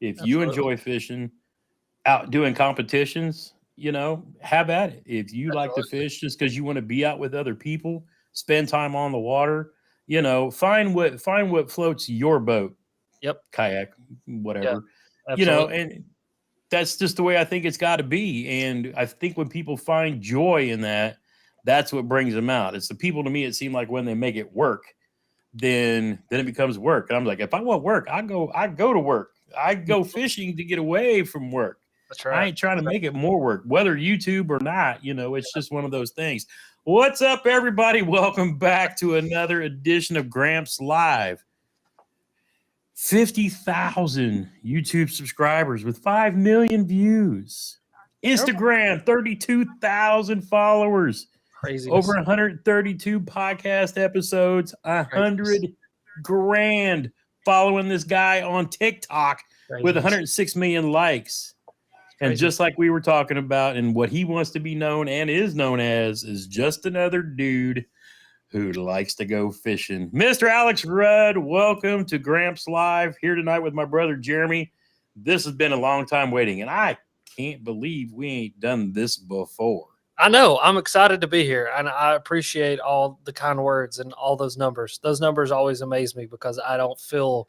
If you Absolutely. enjoy fishing, out doing competitions, have at it. If you like to Absolutely. fish just because you want to be out with other people, spend time on the water, find what floats your boat, Yep. kayak, Yeah. whatever, Absolutely. and that's just the way I think it's got to be. And I think when people find joy in that, that's what brings them out. It's the people to me. It seemed like when they make it work, then it becomes work. And I'm like, if I want work, I go to work. I go fishing to get away from work. That's I right. ain't trying to That's right. make it more work, whether YouTube or not. It's just one of those things. What's up, everybody? Welcome back to another edition of Gramps Live. 50,000 YouTube subscribers with 5 million views. Everybody- Instagram, 32,000 followers. Over Craziness. 132 podcast episodes, Craziness. 100 grand following this guy on TikTok with Craziness. 106 million likes. And Craziness. just like we were talking about, and what he wants to be known and is known as is just another dude who likes to go fishing. Mr. Alex Rudd, welcome to Gramps Live, here tonight with my brother Jeremy. This has been a long time waiting, and I can't believe we ain't done this before. I know. I'm excited to be here, and I appreciate all the kind words and all those numbers. Those numbers always amaze me because I don't feel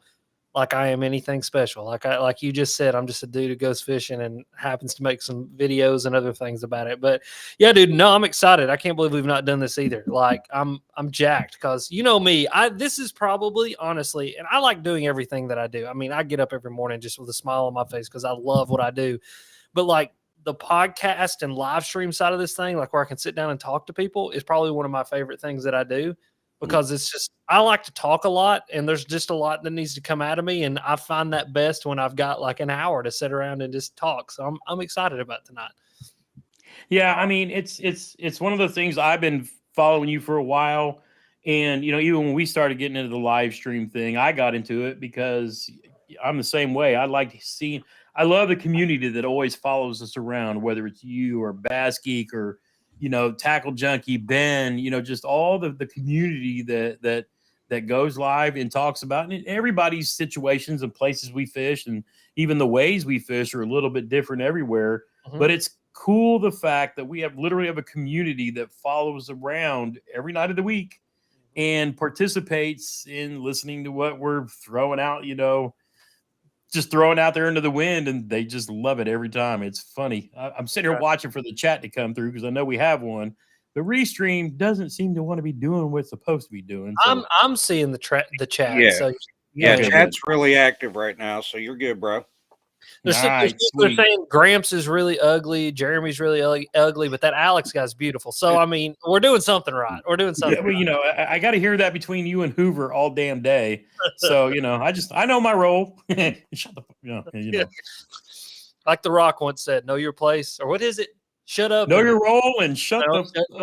like I am anything special. Like you just said, I'm just a dude who goes fishing and happens to make some videos and other things about it. But yeah, dude, no, I'm excited. I can't believe we've not done this either. Like I'm jacked because you know me. This is probably honestly, and I like doing everything that I do. I mean, I get up every morning just with a smile on my face because I love what I do. But like the podcast and live stream side of this thing, like where I can sit down and talk to people, is probably one of my favorite things that I do because it's just, I like to talk a lot and there's just a lot that needs to come out of me. And I find that best when I've got like an hour to sit around and just talk. So I'm excited about tonight. Yeah, I mean, it's one of the things. I've been following you for a while, and even when we started getting into the live stream thing, I got into it because I'm the same way. I like seeing. I love the community that always follows us around, whether it's you or Bass Geek or Tackle Junkie Ben. Just all the community that goes live and talks about, and everybody's situations and places we fish, and even the ways we fish are a little bit different everywhere. Mm-hmm. But it's cool the fact that we literally have a community that follows around every night of the week and participates in listening to what we're throwing out, just throwing out there into the wind, and they just love it every time. It's funny. I'm sitting here watching for the chat to come through because I know we have one. The restream doesn't seem to want to be doing what it's supposed to be doing. So. I'm seeing the chat. Yeah. So Yeah, chat's really active right now, so you're good, bro. They're saying Gramps is really ugly, Jeremy's really ugly, but that Alex guy's beautiful. So I mean, we're doing something right. We're doing something. Yeah, well, I got to hear that between you and Hoover all damn day. So I know my role. Shut the Yeah. Like The Rock once said, "Know your place," or what is it? Shut up. Know your role and shut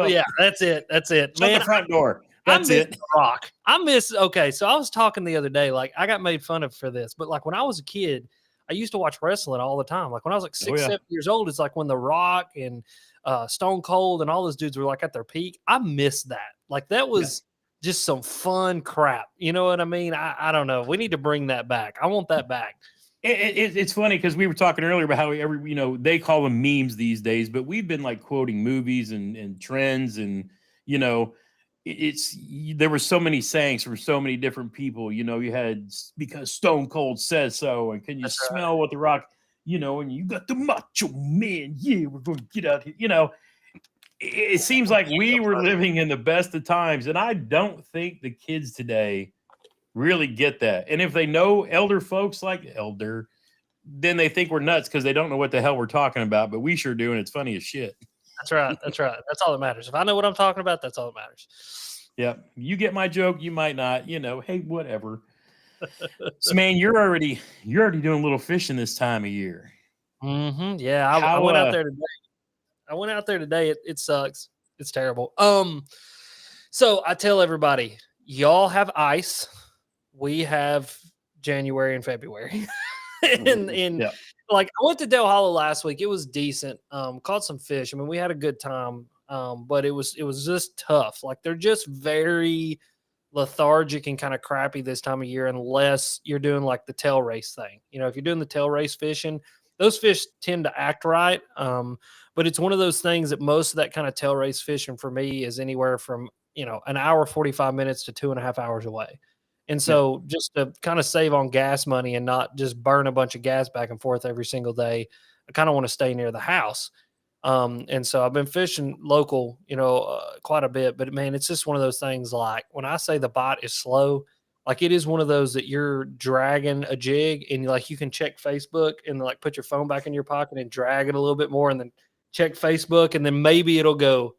Yeah, that's it. That's it. Shut the front door. That's it. The Rock. Okay, so I was talking the other day. Like I got made fun of for this, but like when I was a kid, I used to watch wrestling all the time. Like when I was like 7 years old, it's like when The Rock and Stone Cold and all those dudes were like at their peak. I miss that. Like that was just some fun crap. You know what I mean? I don't know. We need to bring that back. I want that back. It's funny because we were talking earlier about how they call them memes these days, but we've been like quoting movies and trends, and there were so many sayings from so many different people. You had because Stone Cold says so, and can you smell what The Rock, and you got the Macho Man. Yeah, we're going to get out here. It seems like we were living in the best of times, and I don't think the kids today really get that. And if they know elder folks then they think we're nuts because they don't know what the hell we're talking about. But we sure do, and it's funny as shit. That's right. That's right. That's all that matters. If I know what I'm talking about, that's all that matters. Yeah. You get my joke. You might not. Hey, whatever. So, man, you're already doing a little fishing this time of year. Mm-hmm. Yeah, I went out there today. I went out there today. It sucks. It's terrible. So I tell everybody, y'all have ice. We have January and February. Like I went to Del Hollow last week. It was decent. Caught some fish. I mean, we had a good time. But it was just tough. Like they're just very lethargic and kind of crappy this time of year unless you're doing like the tail race thing. If you're doing the tail race fishing, those fish tend to act right. But it's one of those things that most of that kind of tail race fishing for me is anywhere from, an hour, 45 minutes to 2.5 hours away. And Yeah. so just to kind of save on gas money and not just burn a bunch of gas back and forth every single day, I kind of want to stay near the house. And so I've been fishing local, quite a bit, but man, it's just one of those things. Like when I say the bite is slow, like it is one of those that you're dragging a jig and like you can check Facebook and like put your phone back in your pocket and drag it a little bit more and then check Facebook and then maybe it'll go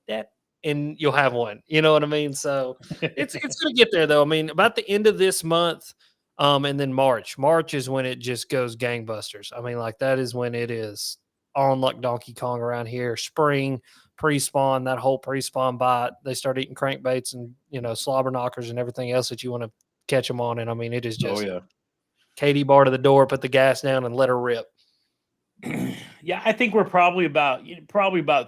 that and you'll have one. You know what I mean? So it's gonna get there though. I mean, about the end of this month, and then March. March is when it just goes gangbusters. I mean, like that is when it is on like Donkey Kong around here. Spring, pre-spawn, that whole pre-spawn bite. They start eating crankbaits and slobber knockers and everything else that you want to catch them on. And I mean, it is Oh just yeah. Katie bar to the door, put the gas down, and let her rip. Yeah, I think we're probably about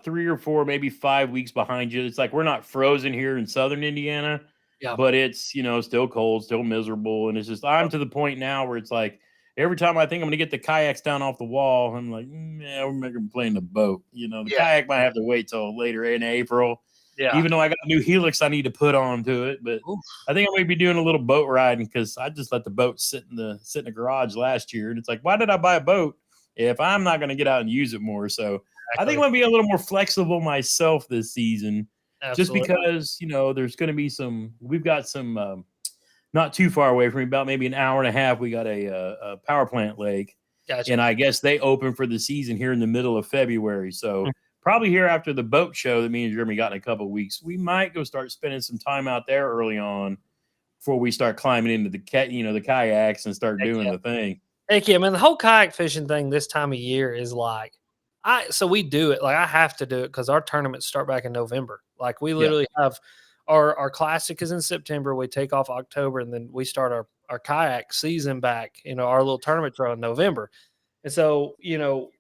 3 or 4, maybe 5 weeks behind you. It's like we're not frozen here in southern Indiana, Yeah. but it's still cold, still miserable, and it's just I'm to the point now where it's like every time I think I'm going to get the kayaks down off the wall, I'm like, yeah, we're making playing the boat. The Yeah. kayak might have to wait till later in April. Yeah. Even though I got a new helix I need to put onto it, but Oof. I think I might be doing a little boat riding because I just let the boat sit in the garage last year, and it's like, why did I buy a boat if I'm not going to get out and use it more? So I think I'm going to be a little more flexible myself this season, just Absolutely. because there's going to be we've got some not too far away from me, about maybe an hour and a half. We got a power plant lake, Gotcha. and I guess they open for the season here in the middle of February. So probably here after the boat show that me and Jeremy got in a couple of weeks, we might go start spending some time out there early on before we start climbing into the kayaks and start doing the thing. Heck yeah, man. The whole kayak fishing thing this time of year is like, so we do it. Like I have to do it because our tournaments start back in November. Like we literally have our classic is in September. We take off October and then we start our kayak season back, our little tournament throw in November. And so,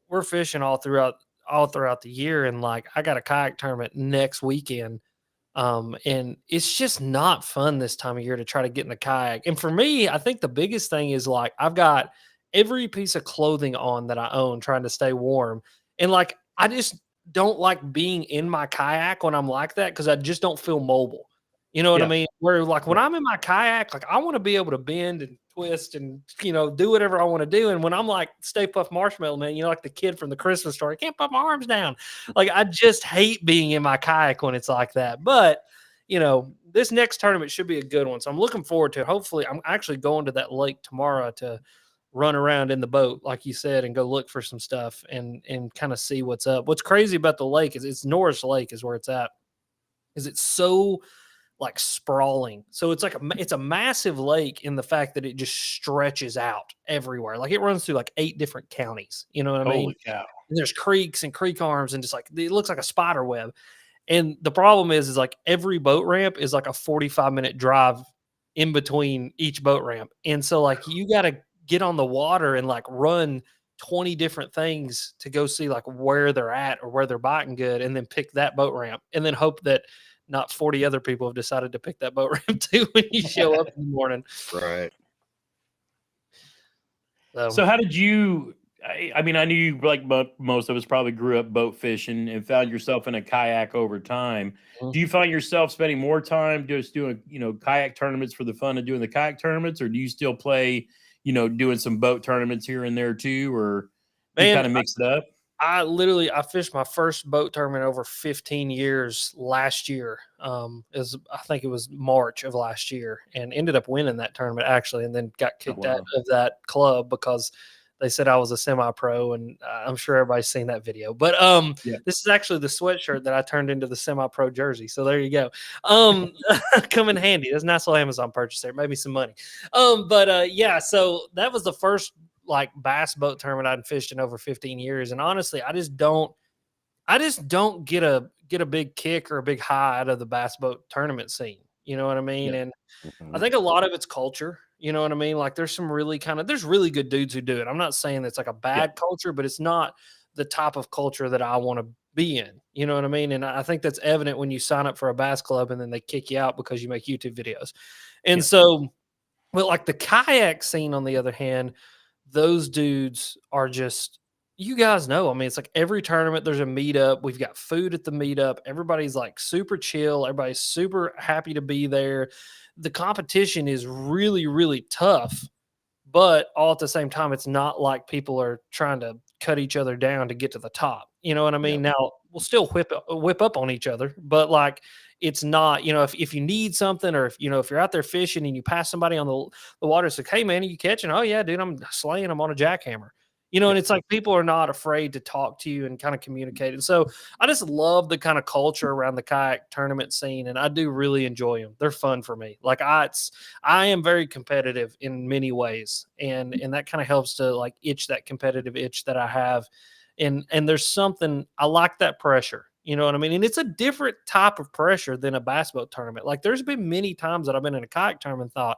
we're fishing all throughout the year. And like I got a kayak tournament next weekend. And it's just not fun this time of year to try to get in the kayak. And for me, I think the biggest thing is like I've got every piece of clothing on that I own trying to stay warm. And like I just don't like being in my kayak when I'm like that because I just don't feel mobile. You know what I Yeah. mean? Where like when I'm in my kayak, like I want to be able to bend and twist and do whatever I want to do. And when I'm like Stay Puft Marshmallow Man, like the kid from the Christmas story, I can't put my arms down. Like I just hate being in my kayak when it's like that. But this next tournament should be a good one. So I'm looking forward to it. Hopefully, I'm actually going to that lake tomorrow to run around in the boat, like you said, and go look for some stuff and kind of see what's up. What's crazy about the lake is it's Norris Lake is where it's at. Is it's so like sprawling. So it's like it's a massive lake in the fact that it just stretches out everywhere. Like it runs through like 8 different counties. You know what I mean? Holy cow. And there's creeks and creek arms and just like it looks like a spider web. And the problem is like every boat ramp is like a 45-minute drive in between each boat ramp. And so like you got to get on the water and like run 20 different things to go see like where they're at or where they're biting good and then pick that boat ramp and then hope that not 40 other people have decided to pick that boat ramp too when you show up in the morning. Right. So how did you I mean, I knew you, like most of us, probably grew up boat fishing and found yourself in a kayak over time. Do you find yourself spending more time just doing, kayak tournaments for the fun of doing the kayak tournaments, or do you still play, doing some boat tournaments here and there too, or you Man, kind of mix it up? I fished my first boat tournament over 15 years last year. I think it was March of last year, and ended up winning that tournament actually, and then got kicked out of that club because they said I was a semi-pro, and I'm sure everybody's seen that video. But this is actually the sweatshirt that I turned into the semi-pro jersey. So there you go. Come in handy. That's a nice little Amazon purchase there. Maybe some money. Yeah. So that was the first like bass boat tournament I'd fished in over 15 years, and honestly, I just don't get a big kick or a big high out of the bass boat tournament scene. You know what I mean? Yeah. And I think a lot of it's culture. You know what I mean? Like there's really good dudes who do it. I'm not saying it's like a bad culture, but it's not the type of culture that I want to be in. You know what I mean? And I think that's evident when you sign up for a bass club and then they kick you out because you make YouTube videos. And Yeah. so, but like the kayak scene, on the other hand, those dudes are just, you guys know. I mean, it's like every tournament there's a meetup. We've got food at the meetup. Everybody's like super chill. Everybody's super happy to be there. The competition is really, really tough, but all at the same time, it's not like people are trying to cut each other down to get to the top. You know what I Yeah. mean? Now we'll still whip up on each other, but like it's not, if you need something, or if you're out there fishing and you pass somebody on the water, it's like, hey man, are you catching? Oh yeah, dude, I'm slaying them on a jackhammer. And Yeah. it's like people are not afraid to talk to you and kind of communicate. And so I just love the kind of culture around the kayak tournament scene, and I do really enjoy them. They're fun for me. Like I am very competitive in many ways, and that kind of helps to like itch that competitive itch that I have. And there's something, I like that pressure. You know what I mean? And it's a different type of pressure than a bass boat tournament. Like there's been many times that I've been in a kayak tournament and thought,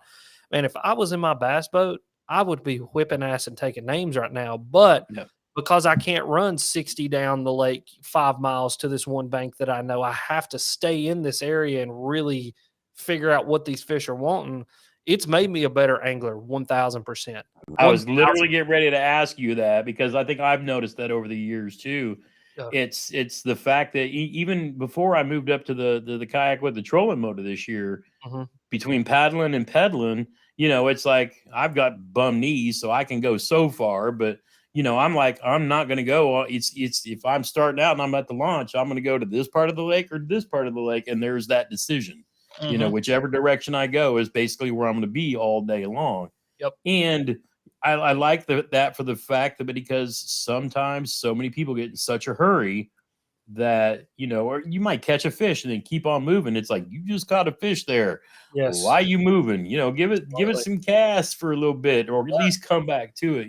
man, if I was in my bass boat, I would be whipping ass and taking names right now. But Yeah. because I can't run 60 down the lake 5 miles to this one bank that I know, I have to stay in this area and really figure out what these fish are wanting. It's made me a better angler, 1,000%. I was 1,000. literally getting ready to ask you that because I think I've noticed that over the years too. Yeah. It's the fact that even before I moved up to the kayak with the trolling motor this year, Mhm. between paddling and pedaling, it's like I've got bum knees, so I can go so far, but I'm like, I'm not going to go. It's if I'm starting out and I'm at the launch, I'm going to go to this part of the lake or this part of the lake, and there's that decision. Mhm. Whichever direction I go is basically where I'm going to be all day long. Yep. And I like that for the fact that because sometimes so many people get in such a hurry that or you might catch a fish and then keep on moving. It's like you just caught a fish there. Yes. Why you moving? Give it some cast for a little bit, or at Yeah. least come back to it.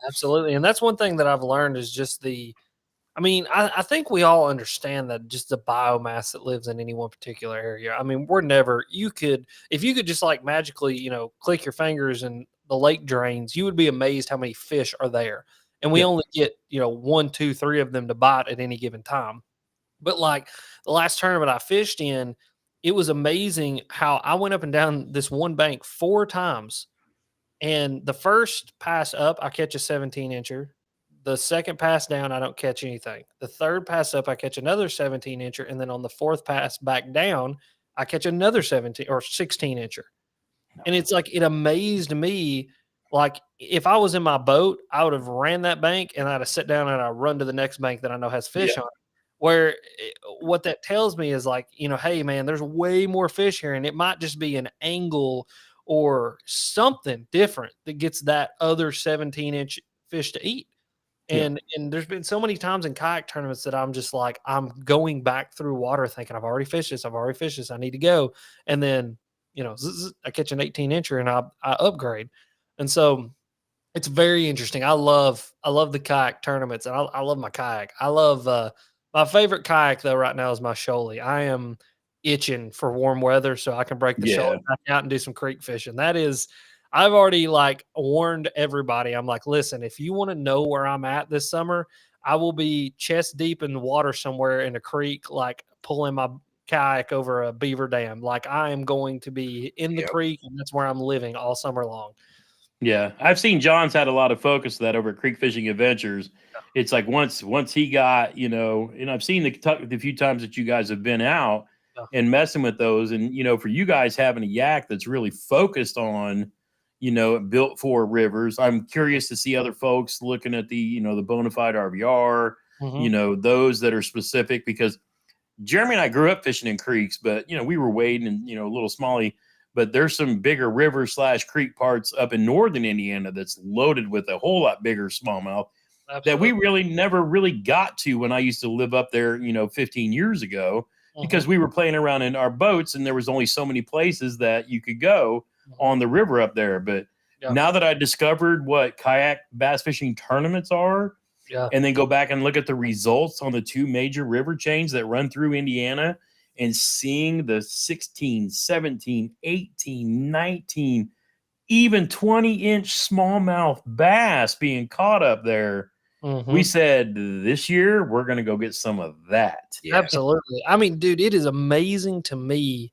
Absolutely. And that's one thing that I've learned is just I mean, I think we all understand that just the biomass that lives in any one particular area. I mean, if you could just like magically, click your fingers and the lake drains, you would be amazed how many fish are there. And we Yeah. only get, 1, 2, 3 of them to bite at any given time. But like the last tournament I fished in, it was amazing how I went up and down this one bank 4 times. And the first pass up, I catch a 17-incher. The second pass down, I don't catch anything. The third pass up, I catch another 17-incher. And then on the fourth pass back down, I catch another 17 or 16-incher. And it's like, it amazed me. Like, if I was in my boat, I would have ran that bank and I'd have sat down and I'd run to the next bank that I know has fish Yeah. on it. Where what that tells me is like, hey, man, there's way more fish here. And it might just be an angle or something different that gets that other 17-inch fish to eat. Yeah. And there's been so many times in kayak tournaments that I'm just like, I'm going back through water thinking, I've already fished this. I need to go. And then, I catch an 18-incher and I upgrade. And so it's very interesting. I love the kayak tournaments, and I love my kayak. I love my favorite kayak though right now is my Shoaly. I am itching for warm weather so I can break the Shoaly Yeah. back out and do some creek fishing. I've already like warned everybody. I'm like, listen, if you want to know where I'm at this summer, I will be chest deep in the water somewhere in a creek, like pulling my kayak over a beaver dam. Like I am going to be in the Yep. creek, and that's where I'm living all summer long. Yeah, I've seen John's had a lot of focus of that over at Creek Fishing Adventures. It's like once he got, and I've seen the few times that you guys have been out Yeah. and messing with those, and for you guys having a yak that's really focused on, built for rivers. I'm curious to see other folks looking at the Bonafide RVR, Mhm. those that are specific because Jeremy and I grew up fishing in creeks, but we were wading in a little smally. But there's some bigger river / creek parts up in northern Indiana that's loaded with a whole lot bigger smallmouth that we Absolutely. really never really got to when I used to live up there, 15 years ago, because Mhm. we were playing around in our boats and there was only so many places that you could go Mhm. on the river up there. But Yeah. now that I discovered what kayak bass fishing tournaments are, Yeah. and then go back and look at the results on the 2 major river chains that run through Indiana and seeing the 16, 17, 18, 19, even 20-inch smallmouth bass being caught up there, We said this year we're going to go get some of that. Yeah. Absolutely. I mean, dude, it is amazing to me.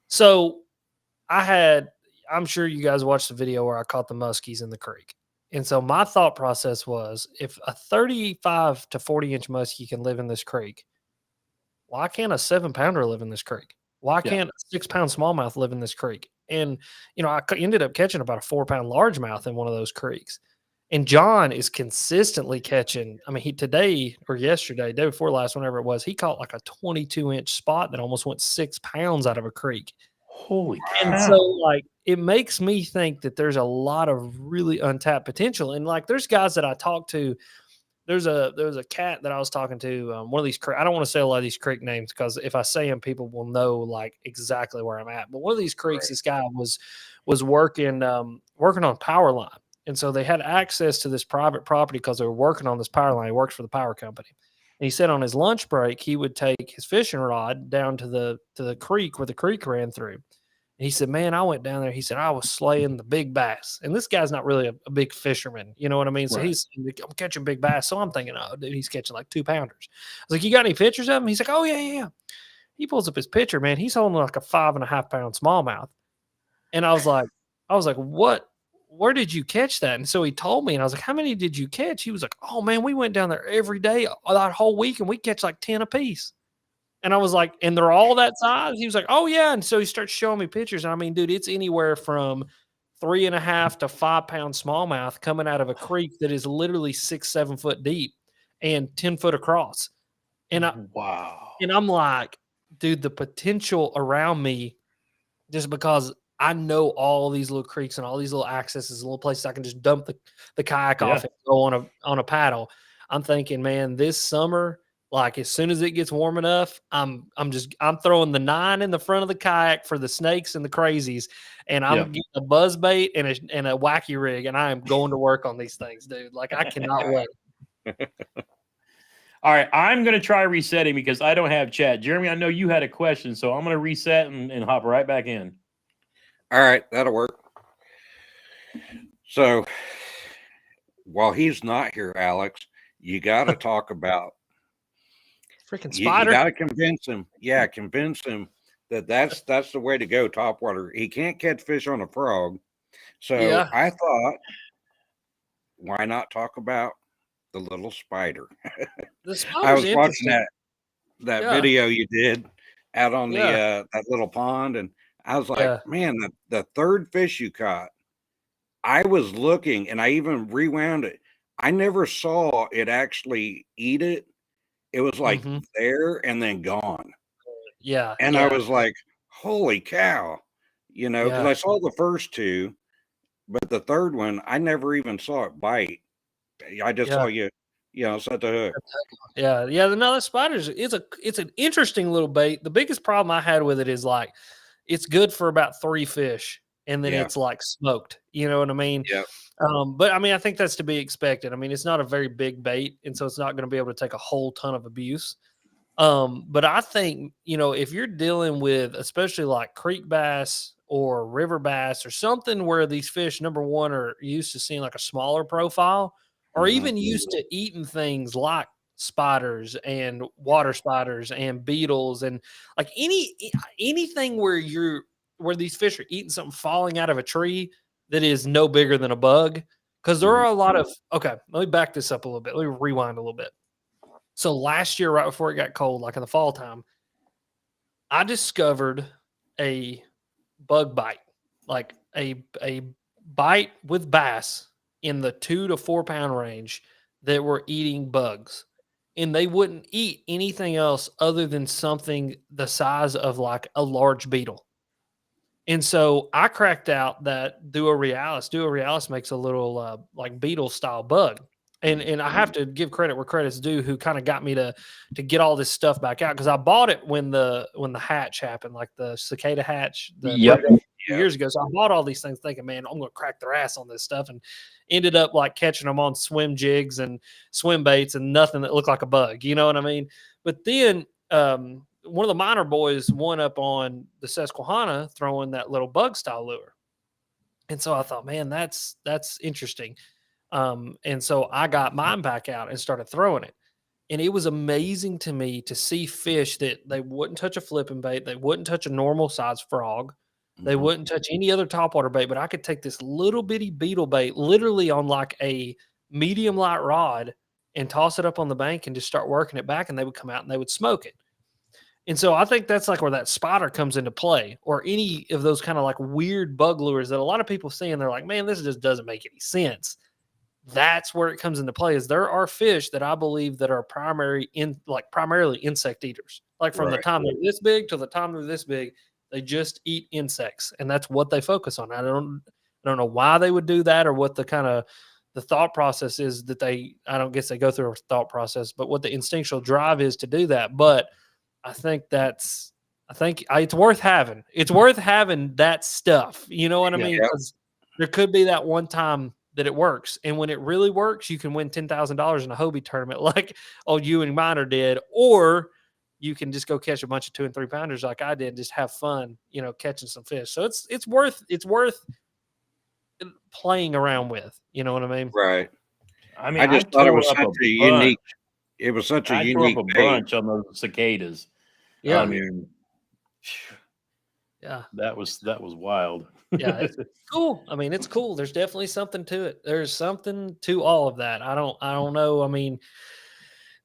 So I'm sure you guys watched the video where I caught the muskies in the creek. And so my thought process was, if a 35 to 40-inch muskie can live in this creek, why can't a 7-pounder live in this creek? Why Yeah. can't a 6-pound smallmouth live in this creek? And, I ended up catching about a 4-pound largemouth in one of those creeks. And John is consistently catching. I mean, today or yesterday, day before last, whenever it was, he caught like a 22-inch spot that almost went 6 pounds out of a creek. Holy And cow. so, like, it makes me think that there's a lot of really untapped potential. And like, there's guys that I talk to. There was a cat that I was talking to. One of these, I don't want to say a lot of these creek names because if I say them, people will know like exactly where I'm at. But one of these creeks, this guy was working on power line, and so they had access to this private property because they were working on this power line. He works for the power company. And he said on his lunch break, he would take his fishing rod down to the creek where the creek ran through. And he said, man, I went down there. He said, I was slaying the big bass. And this guy's not really a big fisherman. You know what I mean? So Right. I'm catching big bass. So I'm thinking, oh, dude, he's catching like 2-pounders. I was like, you got any pictures of him? He's like, oh, yeah. He pulls up his picture, man. He's holding like a 5.5-pound smallmouth. And I was like, what? Where did you catch that? And so he told me, and I was like, how many did you catch? He was like, oh, man, we went down there every day that whole week, and we catch like 10 apiece. And I was like, and they're all that size? He was like, oh, yeah. And so he starts showing me pictures. And I mean, dude, it's anywhere from 3.5 to 5-pound smallmouth coming out of a creek that is literally 6-7 foot deep and 10 foot across. And Wow. I'm like, dude, the potential around me, just because I know all these little creeks and all these little accesses, little places I can just dump the kayak off and go on a paddle. I'm thinking, man, this summer, like as soon as it gets warm enough, I'm throwing the 9 in the front of the kayak for the snakes and the crazies, and I'm getting a buzz bait and a wacky rig, and I am going to work on these things, dude. Like I cannot wait. All right, I'm going to try resetting because I don't have chat. Jeremy, I know you had a question, so I'm going to reset and hop right back in. All right, that'll work. So while he's not here, Alex, you got to talk about freaking spider. You got to convince him. Yeah, convince him that's the way to go. Topwater. He can't catch fish on a frog. So I thought, why not talk about the little spider? I was watching that video you did out on the that little pond, and I was like, man, the third fish you caught, I was looking, and I even rewound it. I never saw it actually eat it. It was like there and then gone. Yeah. And I was like, holy cow, because I saw the first two, but the third one, I never even saw it bite. I just saw you set the hook. Yeah. No, the spiders, it's an interesting little bait. The biggest problem I had with it is like, it's good for about 3 fish, and then it's like smoked. You know what I mean? Yeah. But I mean, I think that's to be expected. I mean, it's not a very big bait, and so it's not going to be able to take a whole ton of abuse. But I think, if you're dealing with, especially like creek bass or river bass or something where these fish, number one, are used to seeing like a smaller profile, or even used to eating things like spiders and water spiders and beetles and like anything where these fish are eating something falling out of a tree that is no bigger than a bug. Because there are a lot of, okay, let me back this up a little bit. Let me rewind a little bit. So last year, right before it got cold, like in the fall time, I discovered a bug bite, like a bite with bass in the 2 to 4 pound range that were eating bugs. And they wouldn't eat anything else other than something the size of like a large beetle. And so I cracked out that Duo Realis. Duo Realis makes a little like beetle style bug. And I have to give credit where credit's due, who kind of got me to get all this stuff back out, because I bought it when the hatch happened, like the cicada hatch years ago. So I bought all these things thinking, man, I'm going to crack their ass on this stuff, and ended up like catching them on swim jigs and swim baits and nothing that looked like a bug. You know what I mean? But then one of the minor boys won up on the Susquehanna throwing that little bug style lure. And so I thought, man, that's interesting. And so I got mine back out and started throwing it. And it was amazing to me to see fish that they wouldn't touch a flipping bait. They wouldn't touch a normal size frog. They wouldn't touch any other topwater bait, but I could take this little bitty beetle bait literally on like a medium light rod and toss it up on the bank and just start working it back, and they would come out and they would smoke it. And so I think that's like where that spotter comes into play, or any of those kind of like weird bug lures that a lot of people see and they're like, man, this just doesn't make any sense. That's where it comes into play. Is there are fish that I believe that are primarily insect eaters. Like from the time they're this big to the time they're this big, they just eat insects, and that's what they focus on. I don't know why they would do that, or what the kind of the thought process is that I don't guess they go through a thought process, but what the instinctual drive is to do that. But I think it's worth having. It's worth having that stuff. You know what I mean? Because there could be that one time that it works, and when it really works, you can win $10,000 in a Hobie tournament, like old you and Miner did, or you can just go catch a bunch of 2 and 3 pounders like I did, just have fun, catching some fish. So it's worth playing around with. You know what I mean? Right. I mean, I just thought it was such a unique. It was such a unique bunch on those cicadas. Yeah. I mean, yeah, that was wild. Yeah, it's cool. I mean, it's cool. There's definitely something to it. There's something to all of that. I don't know. I mean,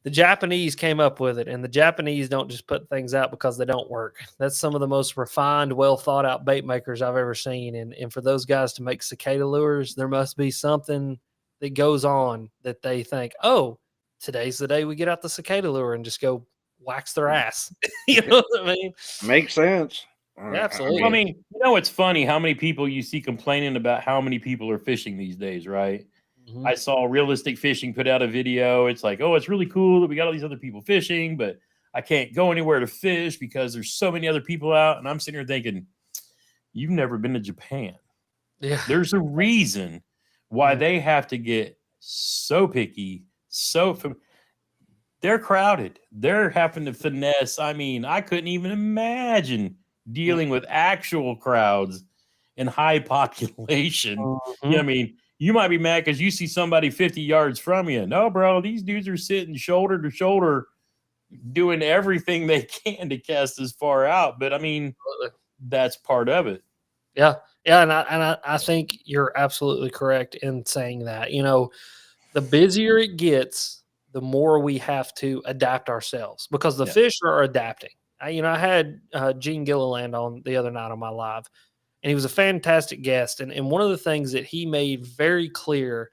the Japanese came up with it, and the Japanese don't just put things out because they don't work. That's some of the most refined, well thought out bait makers I've ever seen. And for those guys to make cicada lures, there must be something that goes on that they think, oh, today's the day we get out the cicada lure and just go wax their ass. You know what I mean? Makes sense. Yeah, absolutely. I mean, it's funny how many people you see complaining about how many people are fishing these days, right? Mm-hmm. I saw Realistic Fishing put out a video. It's like, oh, it's really cool that we got all these other people fishing, but I can't go anywhere to fish because there's so many other people out. And I'm sitting here thinking, you've never been to Japan. Yeah. There's a reason why they have to get so picky, they're crowded. They're having to finesse. I mean, I couldn't even imagine dealing with actual crowds and high population. Mm-hmm. You know what I mean? You might be mad because you see somebody 50 yards from you. No, bro, these dudes are sitting shoulder to shoulder doing everything they can to cast as far out. But I mean, that's part of it. Yeah. Yeah. And I think you're absolutely correct in saying that. The busier it gets, the more we have to adapt ourselves, because the fish are adapting. I had Gene Gilliland on the other night on my live, and he was a fantastic guest. And one of the things that he made very clear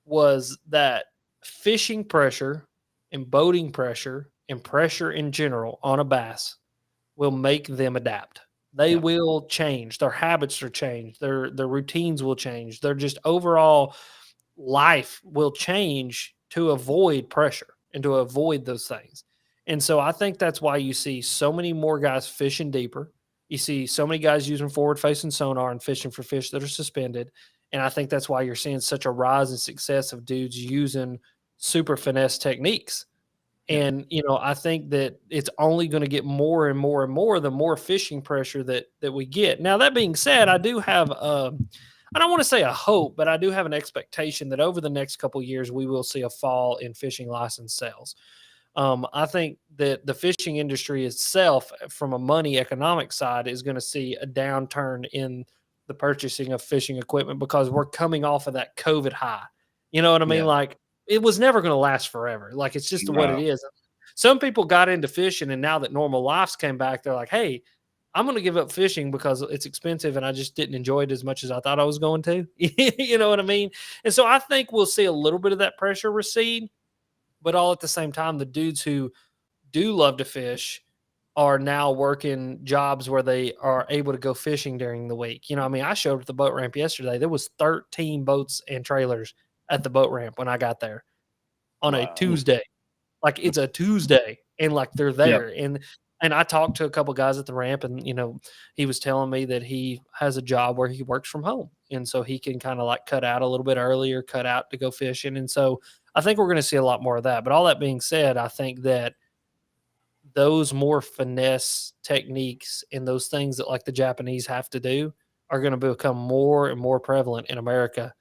was that fishing pressure and boating pressure and pressure in general on a bass will make them adapt. They will change. Their habits are changed. Their routines will change. Their just overall life will change to avoid pressure and to avoid those things. And so I think that's why you see so many more guys fishing deeper. You see so many guys using forward-facing sonar and fishing for fish that are suspended. And I think that's why you're seeing such a rise in success of dudes using super finesse techniques. And, I think that it's only going to get more and more and more the more fishing pressure that we get. Now, that being said, I do have I don't want to say a hope, but I do have an expectation that over the next couple of years, we will see a fall in fishing license sales. I think that the fishing industry itself, from a money economic side, is going to see a downturn in the purchasing of fishing equipment because we're coming off of that COVID high. You know what I mean? Like, it was never going to last forever. Like, it's just what it is. Some people got into fishing, and now that normal lives came back, they're like, hey, I'm going to give up fishing because it's expensive and I just didn't enjoy it as much as I thought I was going to. You know what I mean? And so I think we'll see a little bit of that pressure recede, but all at the same time, the dudes who do love to fish are now working jobs where they are able to go fishing during the week. I showed up at the boat ramp yesterday. There was 13 boats and trailers at the boat ramp when I got there on a Tuesday. Like, it's a Tuesday, and like they're there. And I talked to a couple guys at the ramp, and, he was telling me that he has a job where he works from home. And so he can kind of like cut out a little bit earlier, cut out to go fishing. And so I think we're going to see a lot more of that. But all that being said, I think that those more finesse techniques and those things that like the Japanese have to do are going to become more and more prevalent in America,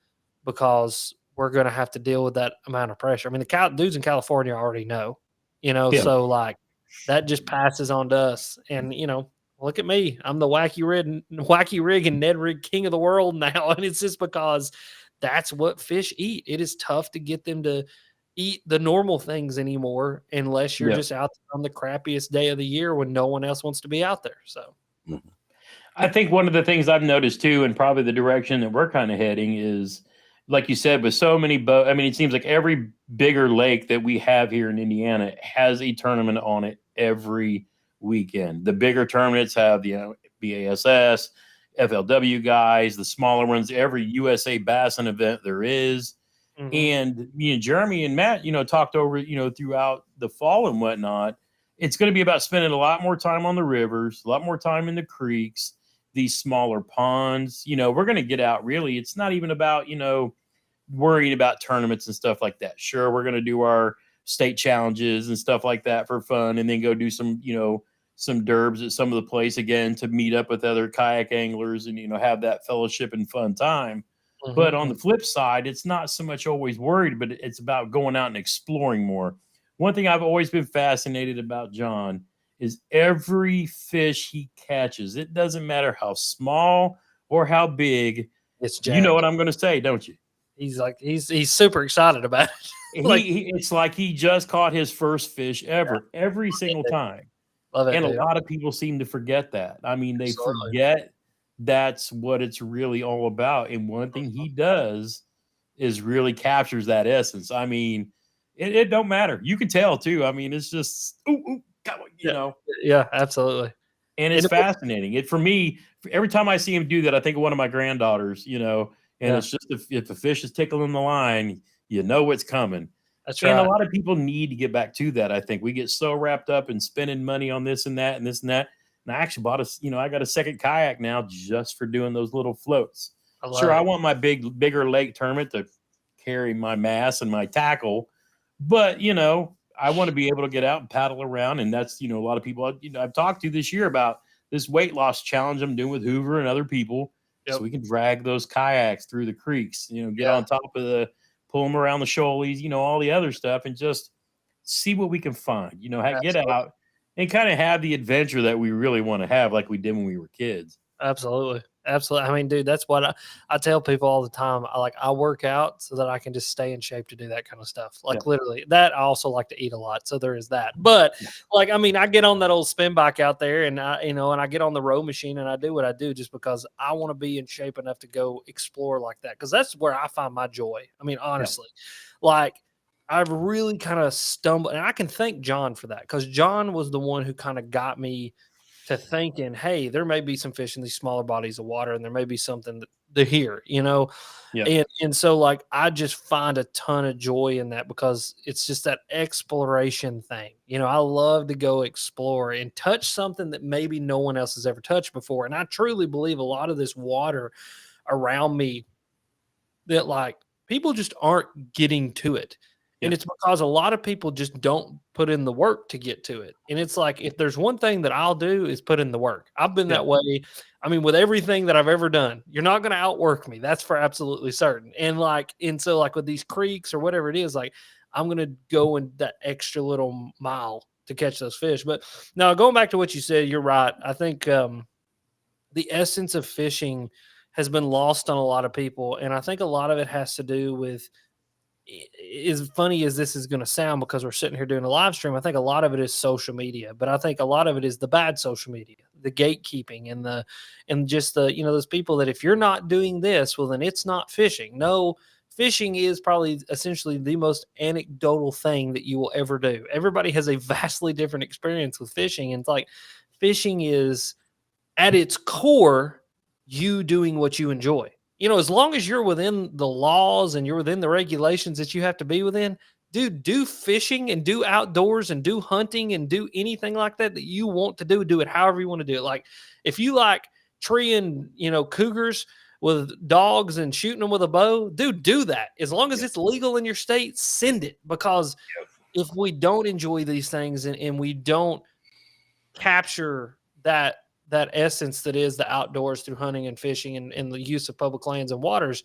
because we're going to have to deal with that amount of pressure. I mean, the dudes in California already know, Yeah. so like that just passes on to us. And, look at me. I'm the wacky rig and Ned rig king of the world now. And it's just because that's what fish eat. It is tough to get them to eat the normal things anymore unless you're just out there on the crappiest day of the year when no one else wants to be out there. So I think one of the things I've noticed too, and probably the direction that we're kind of heading is, like you said, with so many boats. I mean, it seems like every bigger lake that we have here in Indiana has a tournament on it every weekend. The bigger tournaments have the BASS, FLW guys, the smaller ones, every USA Basin event there is. mhm. And Jeremy and Matt, talked over, throughout the fall and whatnot. It's going to be about spending a lot more time on the rivers, a lot more time in the creeks, these smaller ponds. We're going to get out. Really, it's not even about, worrying about tournaments and stuff like that. Sure, we're going to do our state challenges and stuff like that for fun, and then go do some, some derbs at some of the place again to meet up with other kayak anglers and, have that fellowship and fun time. Mhm. But on the flip side, it's not so much always worried, but it's about going out and exploring more. One thing I've always been fascinated about John is every fish he catches. It doesn't matter how small or how big. It's You know jacked. what I'm going to say, don't you? He's super excited about it. It's like he just caught his first fish ever, every single time. Love it, And dude. a lot of people seem to forget that. I mean, they Absolutely. forget that's what it's really all about. And one thing he does is really captures that essence. I mean, it don't matter. You can tell too. I mean, it's just Yeah, absolutely. and it's fascinating. It for me, every time I see him do that, I think of one of my granddaughters, and it's just if the fish is tickling the line, it's coming. That's And right. a lot of people need to get back to that. I think we get so wrapped up in spending money on this and that and this and that. And I actually bought I got a second kayak now just for doing those little floats. Sure, I want my bigger lake tournament to carry my mass and my tackle, but I want to be able to get out and paddle around. And that's, a lot of people I've talked to this year about this weight loss challenge I'm doing with Hoover and other people. Yep. So we can drag those kayaks through the creeks, get on top of pull them around the shoalies, all the other stuff, and just see what we can find, get out and kind of have the adventure that we really want to have, like we did when we were kids. Absolutely. Absolutely. I mean, dude, that's what I tell people all the time. I work out so that I can just stay in shape to do that kind of stuff. Literally that. I also like to eat a lot. So there is that. But I mean, I get on that old spin bike out there and and I get on the row machine and I do what I do just because I want to be in shape enough to go explore like that. Cause that's where I find my joy. I mean, honestly, I've really kind of stumbled, and I can thank John for that. Cause John was the one who kind of got me to thinking, hey, there may be some fish in these smaller bodies of water, and there may be something to hear, And so I just find a ton of joy in that because it's just that exploration thing. I love to go explore and touch something that maybe no one else has ever touched before. And I truly believe a lot of this water around me that people just aren't getting to it. And it's because a lot of people just don't put in the work to get to it. And it's if there's one thing that I'll do is put in the work. I've been that way. I mean, with everything that I've ever done, you're not going to outwork me. That's for absolutely certain. And so with these creeks or whatever it is, I'm going to go in that extra little mile to catch those fish. But now going back to what you said, you're right. I think the essence of fishing has been lost on a lot of people. And I think a lot of it has to do with, as funny as this is going to sound because we're sitting here doing a live stream, I think a lot of it is social media, but I think a lot of it is the bad social media, the gatekeeping and just those people that if you're not doing this, well, then it's not fishing. No, fishing is probably essentially the most anecdotal thing that you will ever do. Everybody has a vastly different experience with fishing. And it's fishing is at its core, you doing what you enjoy. As long as you're within the laws and you're within the regulations that you have to be within, dude, do fishing and do outdoors and do hunting and do anything like that you want to do it however you want to do it. If you like treeing, cougars with dogs and shooting them with a bow, dude, do that. As long as it's legal in your state, send it. Because if we don't enjoy these things and we don't capture that essence that is the outdoors through hunting and fishing and the use of public lands and waters,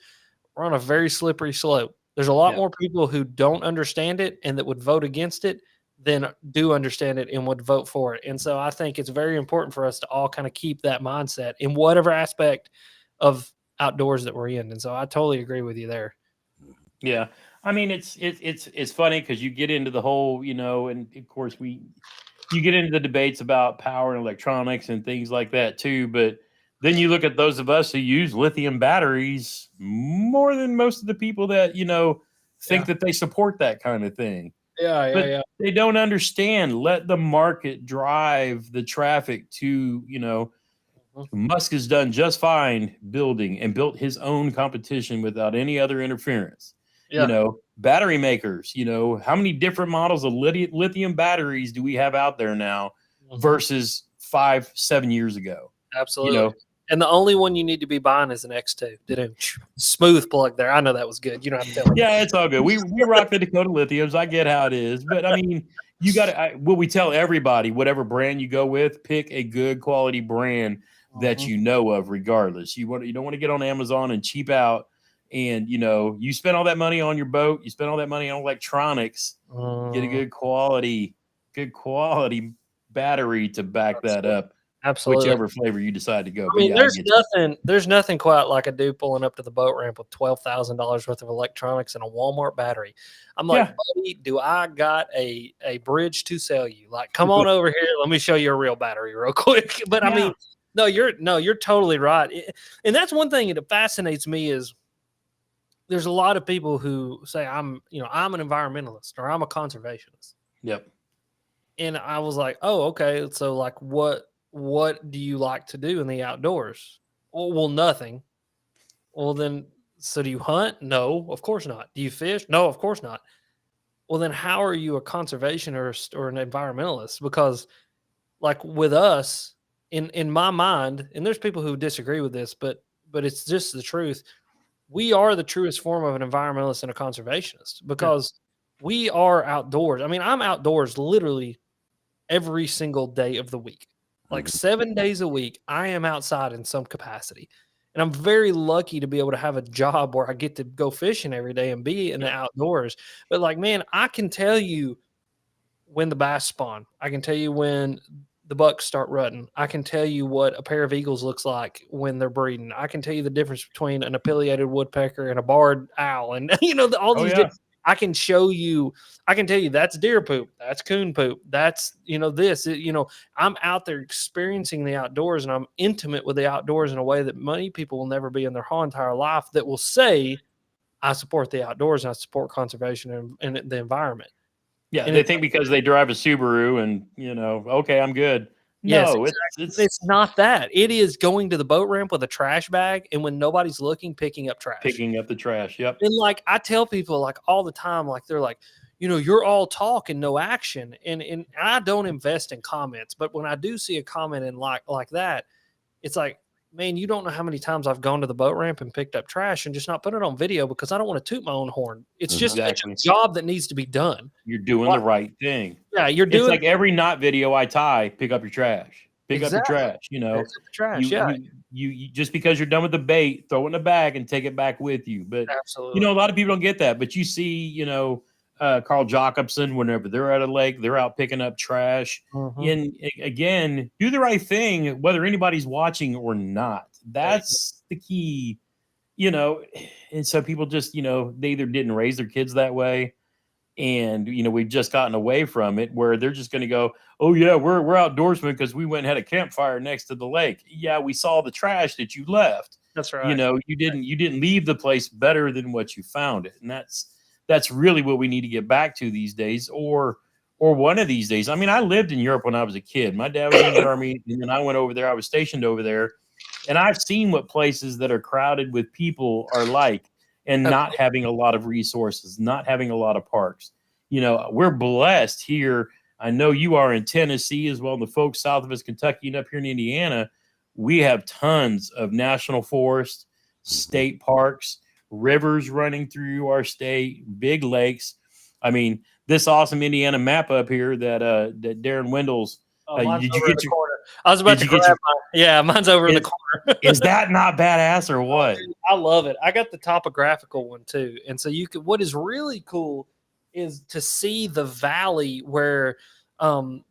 we're on a very slippery slope. There's a lot more people who don't understand it and that would vote against it than do understand it and would vote for it. And so I think it's very important for us to all kind of keep that mindset in whatever aspect of outdoors that we're in. And so I totally agree with you there. Yeah. I mean, it's funny because you get into the whole, and of course you get into the debates about power and electronics and things like that too. But then you look at those of us who use lithium batteries more than most of the people that, think that they support that kind of thing. Yeah. They don't understand. Let the market drive the traffic to, Musk has done just fine building and built his own competition without any other interference. Yeah. Battery makers, how many different models of lithium batteries do we have out there now versus 5-7 years ago? Absolutely. And the only one you need to be buying is an X2. Smooth plug there. I know that was good. You don't have to tell me. Yeah, it's all good. We rock the Dakota Lithiums. I get how it is. But, I mean, you got to – what we tell everybody, whatever brand you go with, pick a good quality brand that you know of regardless. You don't want to get on Amazon and cheap out. And, you spend all that money on your boat. You spend all that money on electronics. Get a good quality battery to back that up. Absolutely. Whichever flavor you decide to go. I mean, there's nothing quite like a dude pulling up to the boat ramp with $12,000 worth of electronics and a Walmart battery. I'm like, buddy, do I got a bridge to sell you? Like, come on over here. Let me show you a real battery real quick. But I mean, you're totally right. And that's one thing that fascinates me is there's a lot of people who say I'm an environmentalist or I'm a conservationist. Yep. And I was like, oh, okay. So like what do you like to do in the outdoors? Well, nothing. Well, then, so do you hunt? No, of course not. Do you fish? No, of course not. Well, then how are you a conservationist or an environmentalist? Because like with us, in my mind, and there's people who disagree with this, but it's just the truth. We are the truest form of an environmentalist and a conservationist because we are outdoors. I mean, I'm outdoors literally every single day of the week. Like 7 days a week, I am outside in some capacity. And I'm very lucky to be able to have a job where I get to go fishing every day and be in the outdoors. But like, man, I can tell you when the bass spawn. I can tell you when the bucks start rutting. I can tell you what a pair of eagles looks like when they're breeding. I can tell you the difference between an affiliated woodpecker and a barred owl. And, all these I can show you, I can tell you that's deer poop, that's coon poop, that's, this, I'm out there experiencing the outdoors and I'm intimate with the outdoors in a way that many people will never be in their whole entire life that will say, I support the outdoors and I support conservation and the environment. Yeah, and they think because they drive a Subaru and, okay, I'm good. No, yes, it's not that. It is going to the boat ramp with a trash bag, and when nobody's looking, picking up trash. Picking up the trash, yep. And, like, I tell people, like, all the time, like, they're like, you're all talk and no action. And I don't invest in comments, but when I do see a comment in like that, it's like, man, you don't know how many times I've gone to the boat ramp and picked up trash and just not put it on video because I don't want to toot my own horn. It's just it's a job that needs to be done. You're doing the right thing. Yeah, you're doing. It's like every knot video I tie, pick up your trash. Pick up your trash. Pick up the trash. You just because you're done with the bait, throw it in the bag and take it back with you. But absolutely, a lot of people don't get that. But you see, Carl Jacobson, whenever they're at a lake, they're out picking up trash. And again, do the right thing, whether anybody's watching or not. That's the key, and so people just, they either didn't raise their kids that way. And, we've just gotten away from it where they're just going to go, oh yeah, we're outdoorsmen because we went and had a campfire next to the lake. Yeah. We saw the trash that you left. That's right. You didn't leave the place better than what you found it. And that's really what we need to get back to these days, or one of these days. I mean, I lived in Europe when I was a kid. My dad was in the Army, and then I went over there. I was stationed over there, and I've seen what places that are crowded with people are like, and not having a lot of resources, not having a lot of parks. We're blessed here. I know you are in Tennessee as well. The folks south of us, Kentucky, and up here in Indiana, we have tons of national forests, state parks, rivers running through our state, big lakes. I mean, this awesome Indiana map up here that Darren Wendell's. Did you get your? I was about to grab yeah, mine's over in the corner. Is that not badass or what? I love it. I got the topographical one too. And so what is really cool is to see the valley where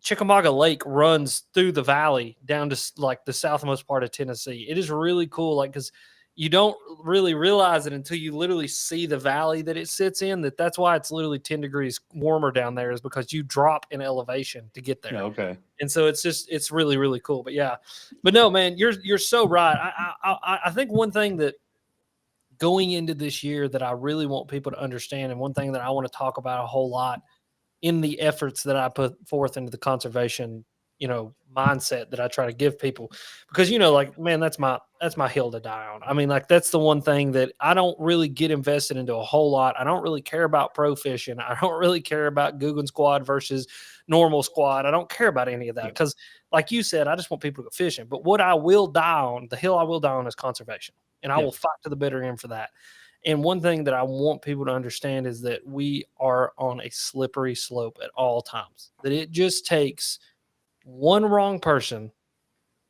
Chickamauga Lake runs through the valley down to like the southmost part of Tennessee. It is really cool, like, because you don't really realize it until you literally see the valley that it sits in. That's why it's literally 10 degrees warmer down there, is because you drop in elevation to get there. Okay. And so it's really, really cool. But yeah, but no, man, you're so right. I think one thing that going into this year that I really want people to understand, and one thing that I want to talk about a whole lot in the efforts that I put forth into the conservation, mindset that I try to give people, because, like, man, that's my hill to die on. I mean, like, that's the one thing that I don't really get invested into a whole lot. I don't really care about pro fishing. I don't really care about Guggen squad versus normal squad. I don't care about any of that, because like you said, I just want people to go fishing. But what I will die on, the hill I will die on, is conservation. And I will fight to the bitter end for that. And one thing that I want people to understand is that we are on a slippery slope at all times, that it just takes one wrong person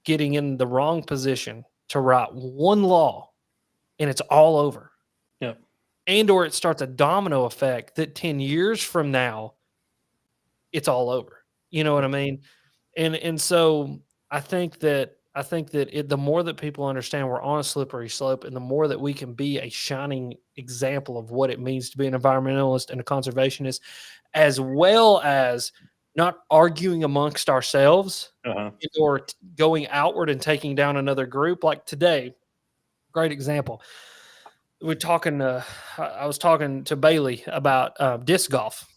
getting in the wrong position to write one law, and it's all over. Yep. And or it starts a domino effect that 10 years from now, it's all over. You know what I mean? And so I think that the more that people understand we're on a slippery slope, and the more that we can be a shining example of what it means to be an environmentalist and a conservationist, as well as not arguing amongst ourselves or going outward and taking down another group. Like today, great example. I was talking to Bailey about disc golf.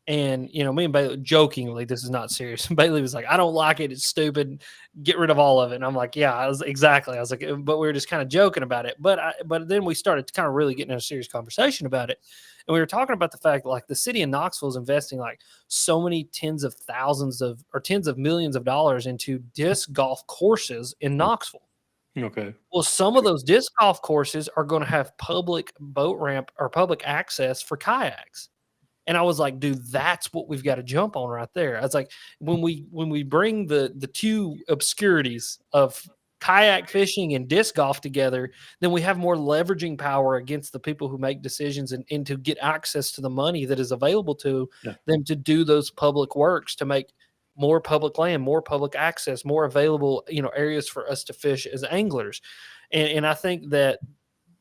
And, me and Bailey, jokingly, this is not serious. Bailey was like, I don't like it. It's stupid. Get rid of all of it. And I'm like, yeah, I was like, but we were just kind of joking about it. But then we started kind of really getting in a serious conversation about it. And we were talking about the fact, like, the city of Knoxville is investing like so many tens of millions of dollars into disc golf courses in Knoxville. Okay. Well, some of those disc golf courses are going to have public boat ramp or public access for kayaks. And I was like, dude, that's what we've got to jump on right there. I was like, when we bring the two obscurities of kayak fishing and disc golf together, then we have more leveraging power against the people who make decisions and to get access to the money that is available to them to do those public works, to make more public land, more public access, more available, areas for us to fish as anglers. And I think that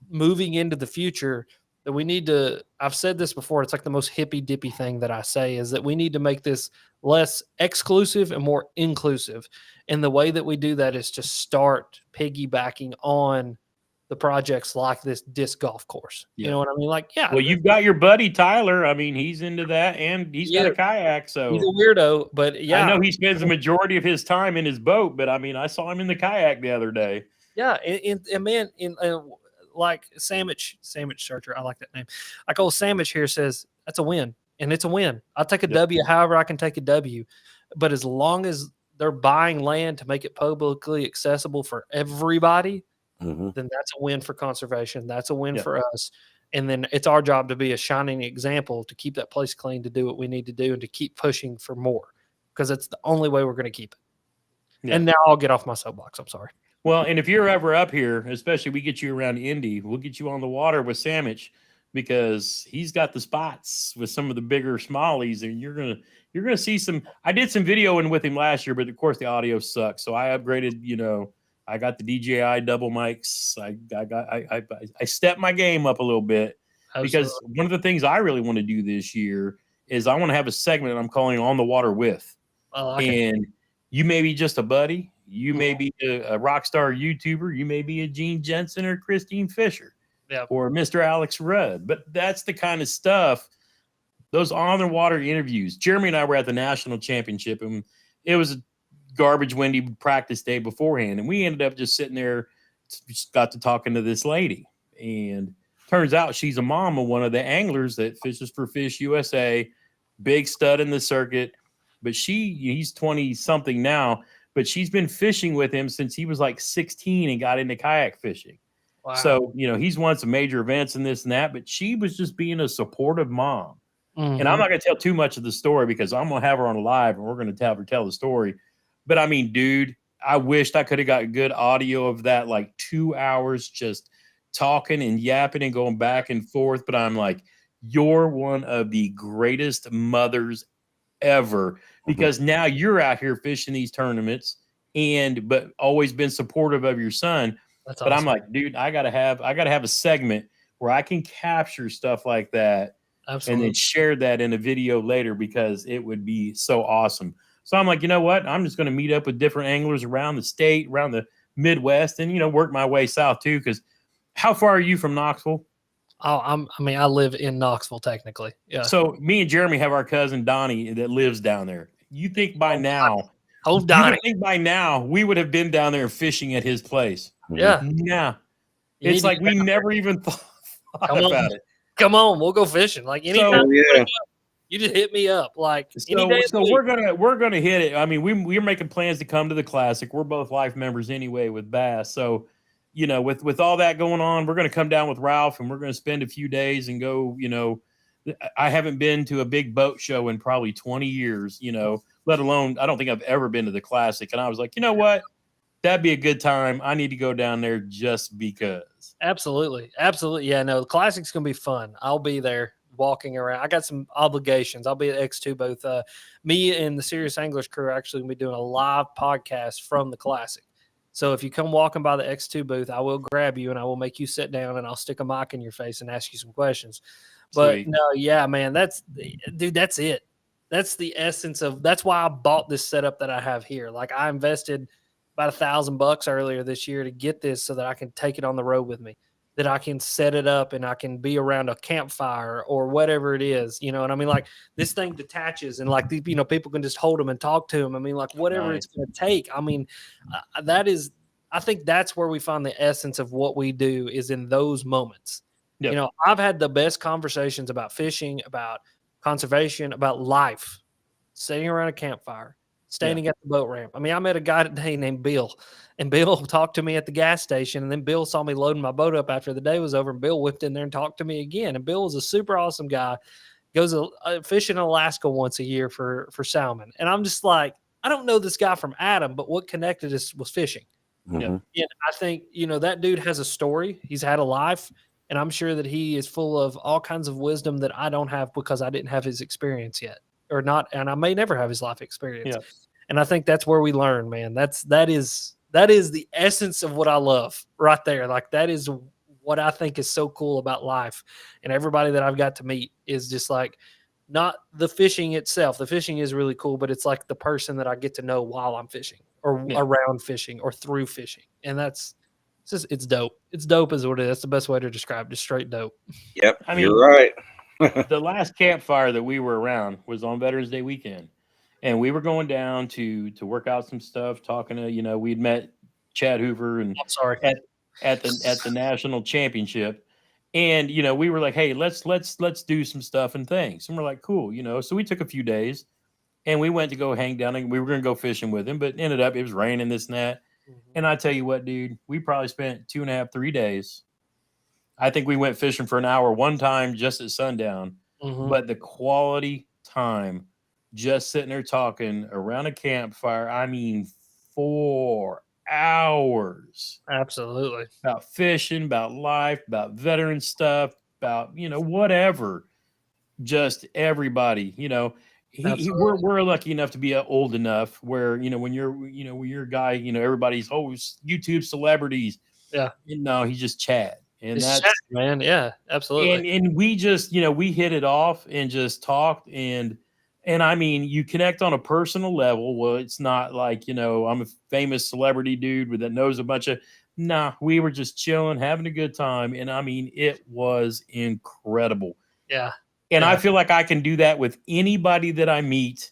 moving into the future, that we need to, I've said this before, it's like the most hippy dippy thing that I say, is that we need to make this less exclusive and more inclusive. And the way that we do that is to start piggybacking on the projects like this disc golf course. You know what I mean? Like, well, you've got your buddy Tyler. I mean, he's into that, and he's got a kayak. So he's a weirdo, but I know he spends the majority of his time in his boat, but I mean, I saw him in the kayak the other day. Yeah. And man, like Sandwich Searcher, I like that name. Like old Sandwich here says, that's a win, and it's a win. I'll take a W however I can take a W. But as long as they're buying land to make it publicly accessible for everybody, then that's a win for conservation. That's a win for us. And then it's our job to be a shining example, to keep that place clean, to do what we need to do, and to keep pushing for more, because it's the only way we're going to keep it. And now I'll get off my soapbox. I'm sorry. Well, and if you're ever up here, especially we get you around Indy, we'll get you on the water with Sandwich, because he's got the spots with some of the bigger smallies, and you're gonna see some. I did some videoing with him last year, but of course the audio sucks, so I upgraded. I got the DJI double mics. I stepped my game up a little bit. Absolutely. Because one of the things I really want to do this year is I want to have a segment I'm calling On the Water With, and you may be just a buddy. You may be a rock star YouTuber. You may be a Gene Jensen or Christine Fisher or Mr. Alex Rudd. But that's the kind of stuff, those on the water interviews. Jeremy and I were at the national championship, and it was a garbage windy practice day beforehand. And we ended up just sitting there, just got to talking to this lady. And turns out she's a mom of one of the anglers that fishes for Fish USA, big stud in the circuit. But he's 20 something now. But she's been fishing with him since he was like 16 and got into kayak fishing. Wow. So, he's won some major events and this and that, but she was just being a supportive mom. And I'm not going to tell too much of the story, because I'm going to have her on live and we're going to have her tell the story. But I mean, dude, I wished I could have got good audio of that, like 2 hours just talking and yapping and going back and forth. But I'm like, you're one of the greatest mothers ever, because now you're out here fishing these tournaments but always been supportive of your son. That's But I'm awesome. like, dude, I gotta have a segment where I can capture stuff like that and Absolutely. then share that in a video later, because it would be so awesome. So I'm like, you know what? I'm just going to meet up with different anglers around the state, around the Midwest, and work my way south too. Because how far are you from Knoxville? Oh, I mean, I live in Knoxville technically. Yeah. So me and Jeremy have our cousin Donnie that lives down there. You think by now, Donnie. you would think by now we would have been down there fishing at his place. Yeah. Yeah. It's like we never even thought about it. Come on, we'll go fishing. Like anytime you just hit me up. Like any day. So we're gonna hit it. I mean, we're making plans to come to the Classic. We're both life members anyway with Bass. So, with all that going on, we're gonna come down with Ralph and we're gonna spend a few days and go. I haven't been to a big boat show in probably 20 years. Let alone I don't think I've ever been to the Classic. And I was like, you know what? That'd be a good time. I need to go down there just because. Absolutely. Yeah, no, the Classic's going to be fun. I'll be there walking around. I got some obligations. I'll be at X2 booth. Me and the Serious Anglers crew are actually going to be doing a live podcast from the Classic. So if you come walking by the X2 booth, I will grab you and I will make you sit down and I'll stick a mic in your face and ask you some questions. But Sweet. no, yeah, man, that's it. That's the essence of, that's why I bought this setup that I have here. Like I invested about $1,000 earlier this year to get this so that I can take it on the road with me, that I can set it up and I can be around a campfire or whatever it is, and I mean, like this thing detaches and like, people can just hold them and talk to them. I mean, like whatever it's going to take. I mean, I think that's where we find the essence of what we do is in those moments. Yep. I've had the best conversations about fishing, about conservation, about life, sitting around a campfire, standing at the boat ramp. I mean, I met a guy today named Bill, and Bill talked to me at the gas station, and then Bill saw me loading my boat up after the day was over, and Bill whipped in there and talked to me again. And Bill was a super awesome guy, goes fishing in Alaska once a year for salmon. And I'm just like, I don't know this guy from Adam, but what connected us was fishing. Mm-hmm. And I think, that dude has a story. He's had a life, and I'm sure that he is full of all kinds of wisdom that I don't have because I didn't have his experience yet, or not, and I may never have his life experience. Yeah. And I think that's where we learn, man. That is the essence of what I love right there. Like that is what I think is so cool about life. And everybody that I've got to meet is just like, not the fishing itself. The fishing is really cool, but it's like the person that I get to know while I'm fishing or around fishing or through fishing. And it's dope. It's dope is what it is. That's the best way to describe it. Just straight dope. Yep. I mean, you're right. The last campfire that we were around was on Veterans Day weekend. And we were going down to work out some stuff, talking to, we'd met Chad Hoover and at the national championship. And, we were like, hey, let's do some stuff and things. And we're like, cool, so we took a few days and we went to go hang down and we were going to go fishing with him, but ended up, it was raining, this and that. Mm-hmm. And I tell you what, dude, we probably spent 2.5, 3 days. I think we went fishing for an hour one time just at sundown, but the quality time just sitting there talking around a campfire, I mean, 4 hours. Absolutely. About fishing, about life, about veteran stuff, about, whatever. Just everybody, we're lucky enough to be old enough where, when you're a guy, everybody's always YouTube celebrities. Yeah. He's just Chad. And that's Chad, man. Yeah, absolutely. And we just, we hit it off and just talked and I mean, you connect on a personal level. Well, it's not like, I'm a famous celebrity dude that knows a bunch of, we were just chilling, having a good time. And I mean, it was incredible. Yeah. And I feel like I can do that with anybody that I meet.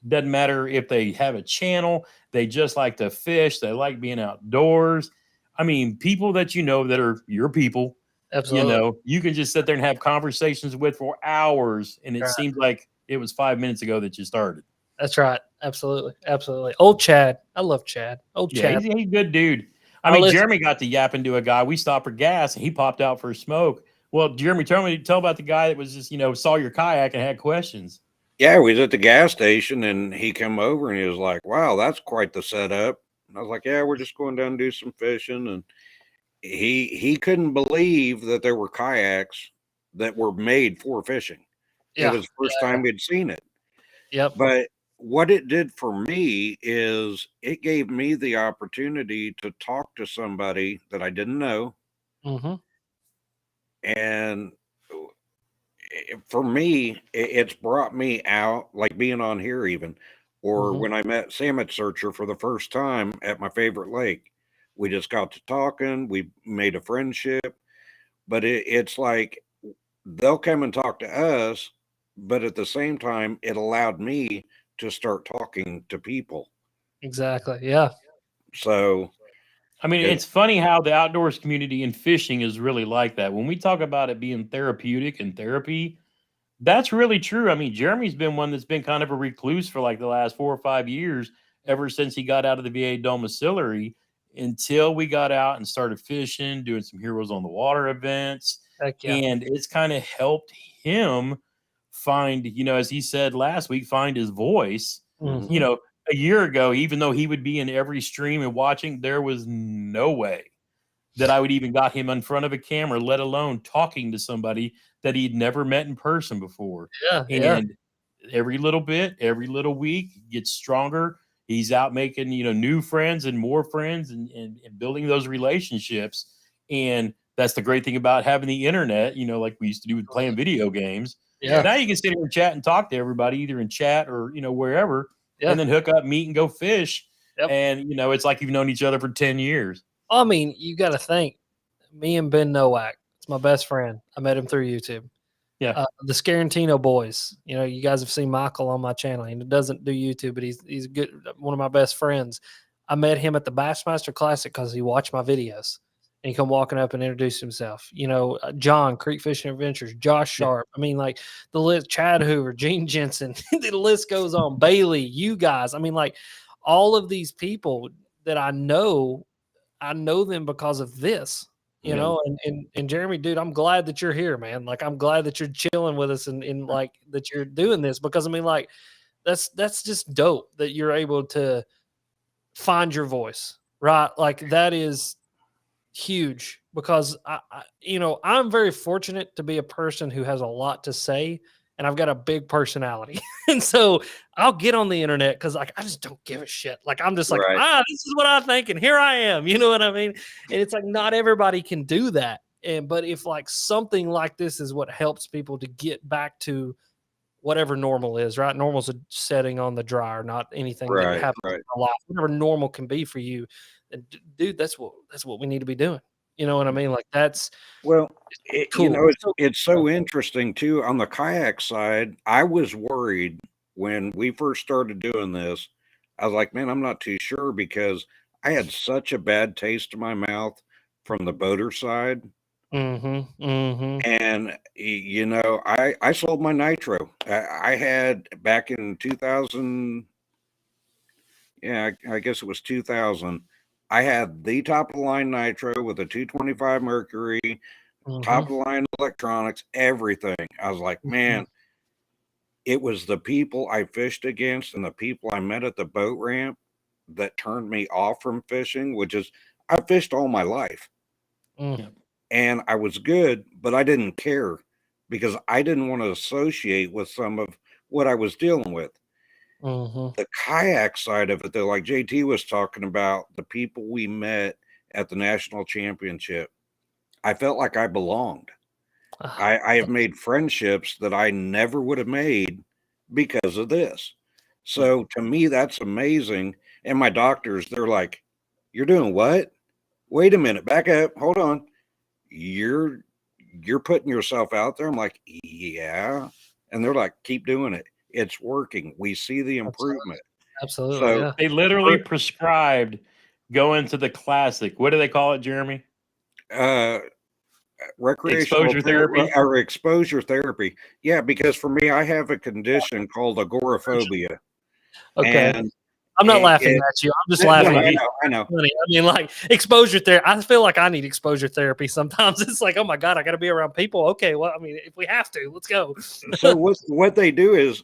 Doesn't matter if they have a channel, they just like to fish, they like being outdoors. I mean, people that that are your people. Absolutely. You can just sit there and have conversations with for hours. And it seems like it was 5 minutes ago that you started. That's right. Absolutely. Absolutely. Old Chad. I love Chad. Chad. He's a good dude. I mean, Jeremy got to yap into a guy. We stopped for gas and he popped out for a smoke. Well, Jeremy, tell about the guy that was just, saw your kayak and had questions. Yeah, we was at the gas station and he came over and he was like, wow, that's quite the setup. And I was like, yeah, we're just going down and do some fishing. And he couldn't believe that there were kayaks that were made for fishing. It was the first time we'd seen it. Yep. But what it did for me is it gave me the opportunity to talk to somebody that I didn't know. Mm-hmm. And for me, it's brought me out, like being on here even, or when I met Salmon Searcher for the first time at my favorite lake. We just got to talking, we made a friendship, but it's like they'll come and talk to us, but at the same time, it allowed me to start talking to people. Exactly. Yeah. So, I mean, it's funny how the outdoors community and fishing is really like that. When we talk about it being therapeutic and therapy, that's really true. I mean, Jeremy's been one that's been kind of a recluse for like the last 4 or 5 years, ever since he got out of the VA domiciliary, until we got out and started fishing, doing some Heroes on the Water events. Heck yeah. And it's kind of helped him find, as he said last week, find his voice. Mm-hmm. A year ago, even though he would be in every stream and watching, there was no way that I would even got him in front of a camera, let alone talking to somebody that he'd never met in person before. Yeah. And every little bit, every little week gets stronger. He's out making, new friends and more friends and building those relationships. And that's the great thing about having the internet, like we used to do with playing video games. Yeah. Now you can sit here and chat and talk to everybody, either in chat or, wherever, and then hook up, meet, and go fish. Yep. And, it's like you've known each other for 10 years. I mean, you got to think, me and Ben Nowak, it's my best friend. I met him through YouTube. Yeah. The Scarantino boys, you guys have seen Michael on my channel. He doesn't do YouTube, but he's good, one of my best friends. I met him at the Bassmaster Classic because he watched my videos. And he come walking up and introduced himself. John, Creek Fishing Adventures, Josh Sharp. I mean, like the list, Chad Hoover, Gene Jensen, the list goes on. Bailey, you guys. I mean, like all of these people that I know them because of this, and Jeremy, dude, I'm glad that you're here, man. Like, I'm glad that you're chilling with us and like that you're doing this, because I mean, like, that's just dope that you're able to find your voice, right? Like, that is huge, because I'm very fortunate to be a person who has a lot to say, and I've got a big personality. And so I'll get on the internet because like I just don't give a shit. Like I'm just like, this is what I think, and here I am. You know what I mean? And it's like not everybody can do that. But if like something like this is what helps people to get back to whatever normal is, right? Normal's a setting on the dryer, not anything that happens in our life. Whatever normal can be for you, dude, that's what we need to be doing. You know what I mean? Like that's cool. It's so cool. interesting too. On the kayak side, I was worried when we first started doing this. I was like, man, I'm not too sure, because I had such a bad taste in my mouth from the boater side. And I sold my nitro. I had back in 2000. Yeah, I guess it was 2000. I had the top of the line nitro with a 225 mercury, top of the line electronics, everything. I was like, man, it was the people I fished against and the people I met at the boat ramp that turned me off from fishing, which is I fished all my life. And I was good, but I didn't care because I didn't want to associate with some of what I was dealing with. The kayak side of it, though, like JT was talking about, the people we met at the national championship, I felt like I belonged. I have made friendships that I never would have made because of this. So to me, that's amazing. And my doctors, they're like, "You're doing what? Wait a minute, back up, hold on. You're putting yourself out there." I'm like, "Yeah," and they're like, "Keep doing it. It's working. We see the improvement." Absolutely. So yeah. They literally prescribed going to the classic. What do they call it, Jeremy? Recreational exposure therapy or exposure therapy. Yeah, because for me, I have a condition called agoraphobia. Okay. And I'm not laughing at you. I'm just laughing. I know. I mean, like exposure therapy. I feel like I need exposure therapy sometimes. It's like, oh my God, I got to be around people. Okay, well, I mean, if we have to, let's go. So what they do is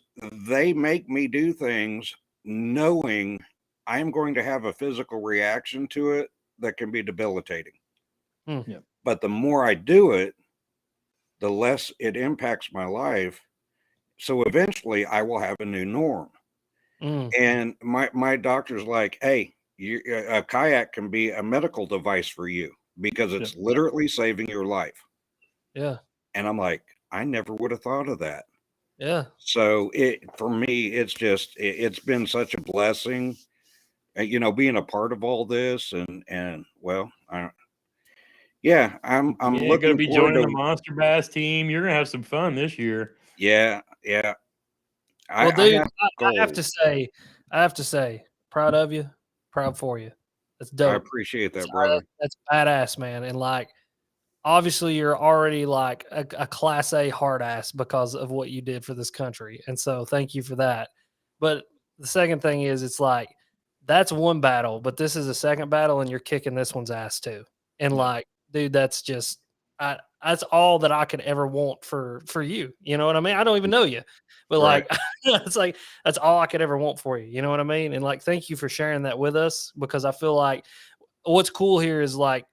they make me do things knowing I am going to have a physical reaction to it that can be debilitating. Yeah. But the more I do it, the less it impacts my life. So eventually I will have a new norm. And my doctor's like, hey, a kayak can be a medical device for you because it's literally saving your life. Yeah. And I'm like, I never would have thought of that. Yeah. So for me, it's been such a blessing, being a part of all this and well, I'm Gonna looking be forward joining the to. Monster Bass team. You're gonna have some fun this year. Yeah. Well, I dude, have I have goals. to say, proud of you, proud for you. That's I dope. appreciate that, brother. That's badass, man. And like, obviously, you're already like a class A hard ass because of what you did for this country, and so thank you for that. But the second thing is, it's like that's one battle, but this is a second battle, and you're kicking this one's ass too. And like, dude, that's just that's all that I could ever want for you. You know what I mean? I don't even know you, but like, it's like that's all I could ever want for you. You know what I mean? And like, thank you for sharing that with us because I feel like what's cool here is like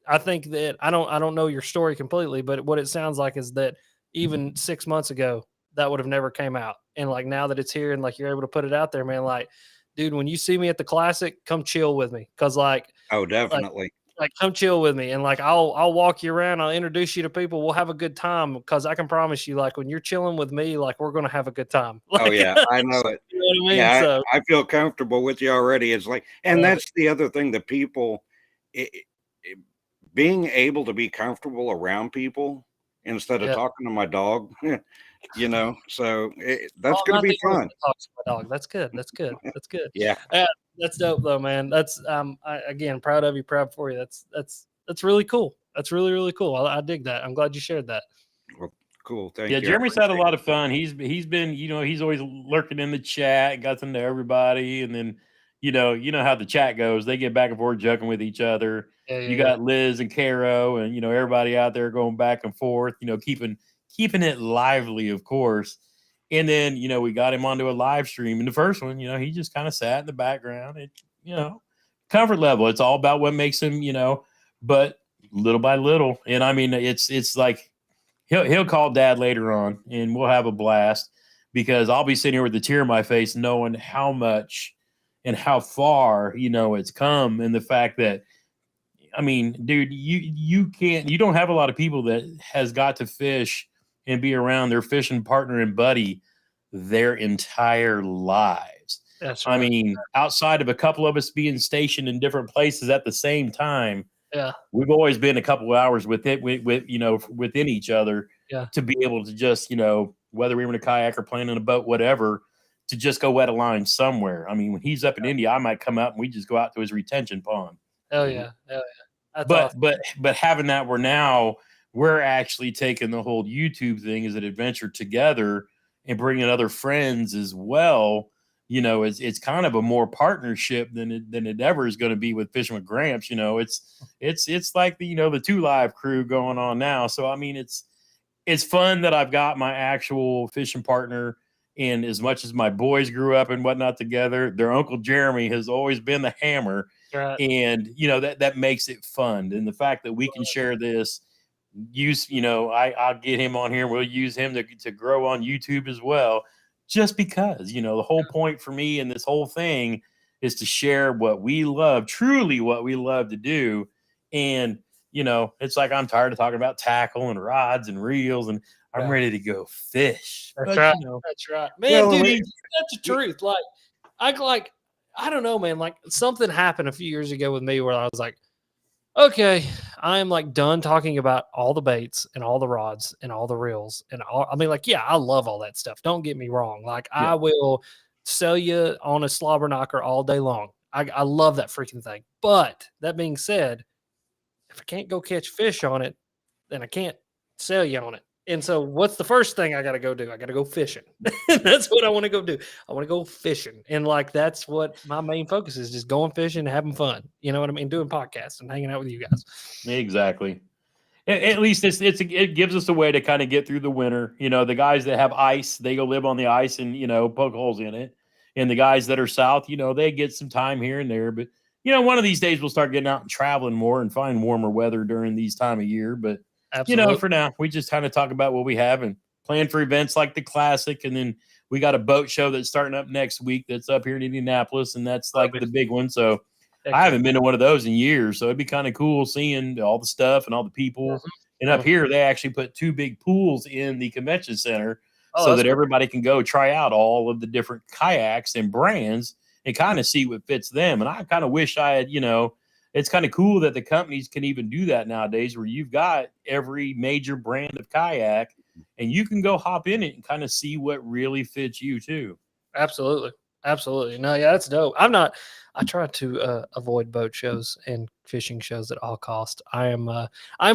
I think that I don't know your story completely, but what it sounds like is that even 6 months ago that would have never came out. And like now that it's here and like you're able to put it out there, man, like dude, when you see me at the classic, come chill with me. Cause like Oh, definitely. Like come chill with me and like I'll walk you around, I'll introduce you to people, we'll have a good time because I can promise you, like when you're chilling with me, like we're gonna have a good time. Like, Oh yeah, I know it. You know what I mean? Yeah, So I feel comfortable with you already. It's like, and that's the other thing that people, being able to be comfortable around people instead of talking to my dog, so that's going to be fun. Talk to my dog. That's good. That's good. That's good. Yeah. That's dope though, man. That's again proud of you, proud for you. That's really cool. That's really, really cool. I dig that. I'm glad you shared that. Well, cool. Thank Yeah, you. Jeremy's had a lot of fun. He's been, he's always lurking in the chat, got to know everybody, and then, you know how the chat goes. They get back and forth joking with each other. You got Liz and Caro, and everybody out there going back and forth. Keeping it lively, of course. And then we got him onto a live stream. In the first one, he just kind of sat in the background. Comfort level. It's all about what makes him, but little by little. And I mean, it's like. He'll call Dad later on, and we'll have a blast because I'll be sitting here with a tear in my face, knowing how much and how far it's come, and the fact that I mean, dude, you don't have a lot of people that has got to fish and be around their fishing partner and buddy their entire lives. That's right. I mean, outside of a couple of us being stationed in different places at the same time. Yeah, we've always been a couple of hours within each other to be able to just, whether we were in a kayak or playing in a boat, whatever, to just go wet a line somewhere. I mean, when he's up in India, I might come out and we just go out to his retention pond. Hell yeah. That's awesome. But having that, we're actually taking the whole YouTube thing as an adventure together and bringing other friends as well. It's kind of a more partnership than it ever is going to be with Fishing with Gramps. It's like the Two Live crew going on now. So I mean, it's fun that I've got my actual fishing partner. And as much as my boys grew up and whatnot together, their Uncle Jeremy has always been the hammer. Right. And that makes it fun. And the fact that we can share this, I'll get him on here. We'll use him to grow on YouTube as well. Just because, the whole point for me and this whole thing is to share what we love, truly what we love to do. And, it's like I'm tired of talking about tackle and rods and reels, and I'm ready to go fish. That's right. That's right. Man, dude, that's the truth. Like, I don't know, man. Like, something happened a few years ago with me where I was like, okay, I am like done talking about all the baits and all the rods and all the reels and all. I mean, like, yeah, I love all that stuff. Don't get me wrong. Like, I will sell you on a slobber knocker all day long. I love that freaking thing. But that being said, if I can't go catch fish on it, then I can't sell you on it. And so what's the first thing I got to go do? I got to go fishing. That's what I want to go do. I want to go fishing. And like, that's what my main focus is, just going fishing, having fun. You know what I mean? Doing podcasts and hanging out with you guys. Exactly. At least it gives us a way to kind of get through the winter. The guys that have ice, they go live on the ice and, poke holes in it. And the guys that are south, they get some time here and there. But, one of these days we'll start getting out and traveling more and find warmer weather during these time of year. But, Absolutely. for now, we just kind of talk about what we have and plan for events like the Classic. And then we got a boat show that's starting up next week that's up here in Indianapolis. And that's like the big one. So I haven't been to one of those in years. So it'd be kind of cool seeing all the stuff and all the people. And up here, they actually put 2 big pools in the convention center so that everybody can go try out all of the different kayaks and brands and kind of see what fits them. And I kind of wish I had, it's kind of cool that the companies can even do that nowadays, where you've got every major brand of kayak and you can go hop in it and kind of see what really fits you too. Absolutely. No, yeah, that's dope. I try to avoid boat shows and fishing shows at all cost. I'm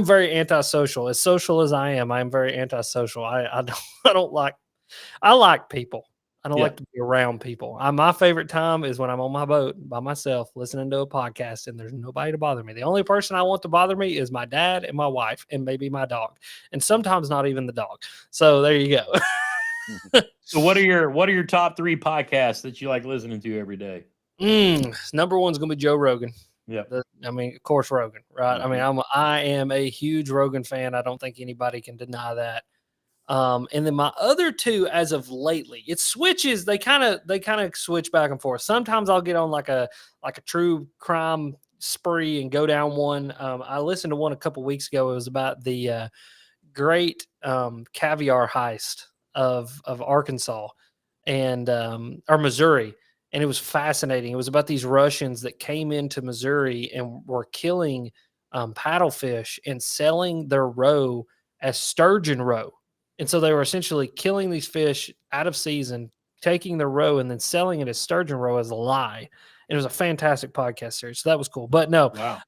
very antisocial. As social as I am very antisocial. I like people. I don't like to be around people. My favorite time is when I'm on my boat by myself listening to a podcast and there's nobody to bother me. The only person I want to bother me is my dad and my wife and maybe my dog, and sometimes not even the dog. So there you go. So what are your top 3 podcasts that you like listening to every day? Number one's gonna be Joe Rogan. Yeah. Of course, Rogan, right? Mm-hmm. I am a huge Rogan fan. I don't think anybody can deny that. And then my other 2, as of lately, it switches. They kind of switch back and forth. Sometimes I'll get on like a true crime spree and go down one. I listened to one a couple weeks ago. It was about the great caviar heist of Arkansas and or Missouri. And it was fascinating. It was about these Russians that came into Missouri and were killing paddlefish and selling their roe as sturgeon roe. And so they were essentially killing these fish out of season, taking the roe and then selling it as sturgeon roe as a lie. And it was a fantastic podcast series. So that was cool. But no, wow.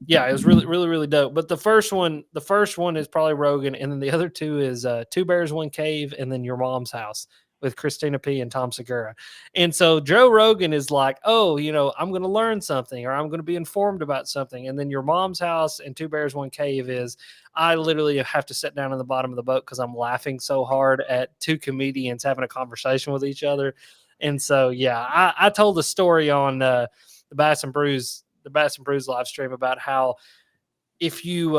Yeah, it was really, really, really dope. But the first one is probably Rogan. And then the other 2 is 2 Bears, 1 Cave, and then Your Mom's House with Christina P. and Tom Segura. And so Joe Rogan is like, oh, I'm going to learn something or I'm going to be informed about something. And then Your Mom's House and 2 Bears, 1 Cave is I literally have to sit down in the bottom of the boat because I'm laughing so hard at 2 comedians having a conversation with each other. And so, yeah, I told a story on the Bass and Brews live stream about how if you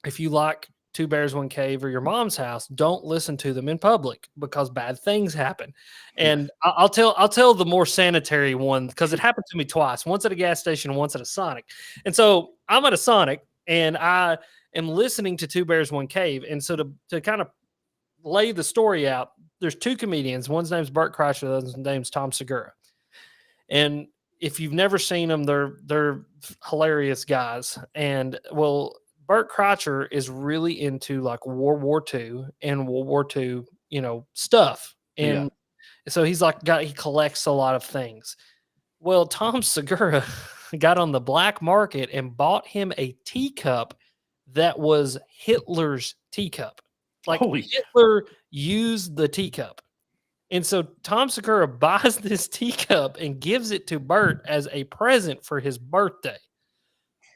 like 2 Bears, 1 Cave or Your Mom's House, don't listen to them in public because bad things happen. And I'll tell the more sanitary one because it happened to me twice, once at a gas station, once at a Sonic. And so I'm at a Sonic and I am listening to 2 Bears, 1 Cave. And so to kind of lay the story out, there's 2 comedians. One's name's Bert Kreischer, the other's name's Tom Segura. And if you've never seen them, they're hilarious guys. And Bert Kreischer is really into like World War II and World War II, stuff. And so he collects a lot of things. Well, Tom Segura got on the black market and bought him a teacup that was Hitler's teacup. Like Hitler used the teacup. And so Tom Segura buys this teacup and gives it to Bert as a present for his birthday.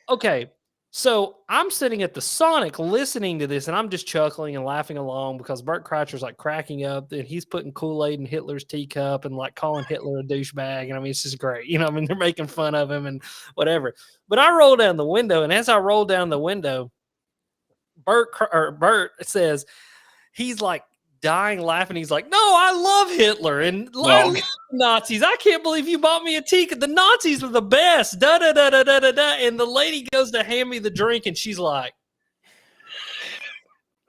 Okay. So I'm sitting at the Sonic listening to this and I'm just chuckling and laughing along because Bert Kreischer's like cracking up and he's putting Kool-Aid in Hitler's teacup and like calling Hitler a douchebag. And it's just great. They're making fun of him and whatever. But I roll down the window, and as I roll down the window, Bert says, he's like dying laughing. He's like, no, I love Hitler and I love Nazis. I can't believe you bought me a teacup. The Nazis are the best. Da da da da da da da. And the lady goes to hand me the drink, and she's like,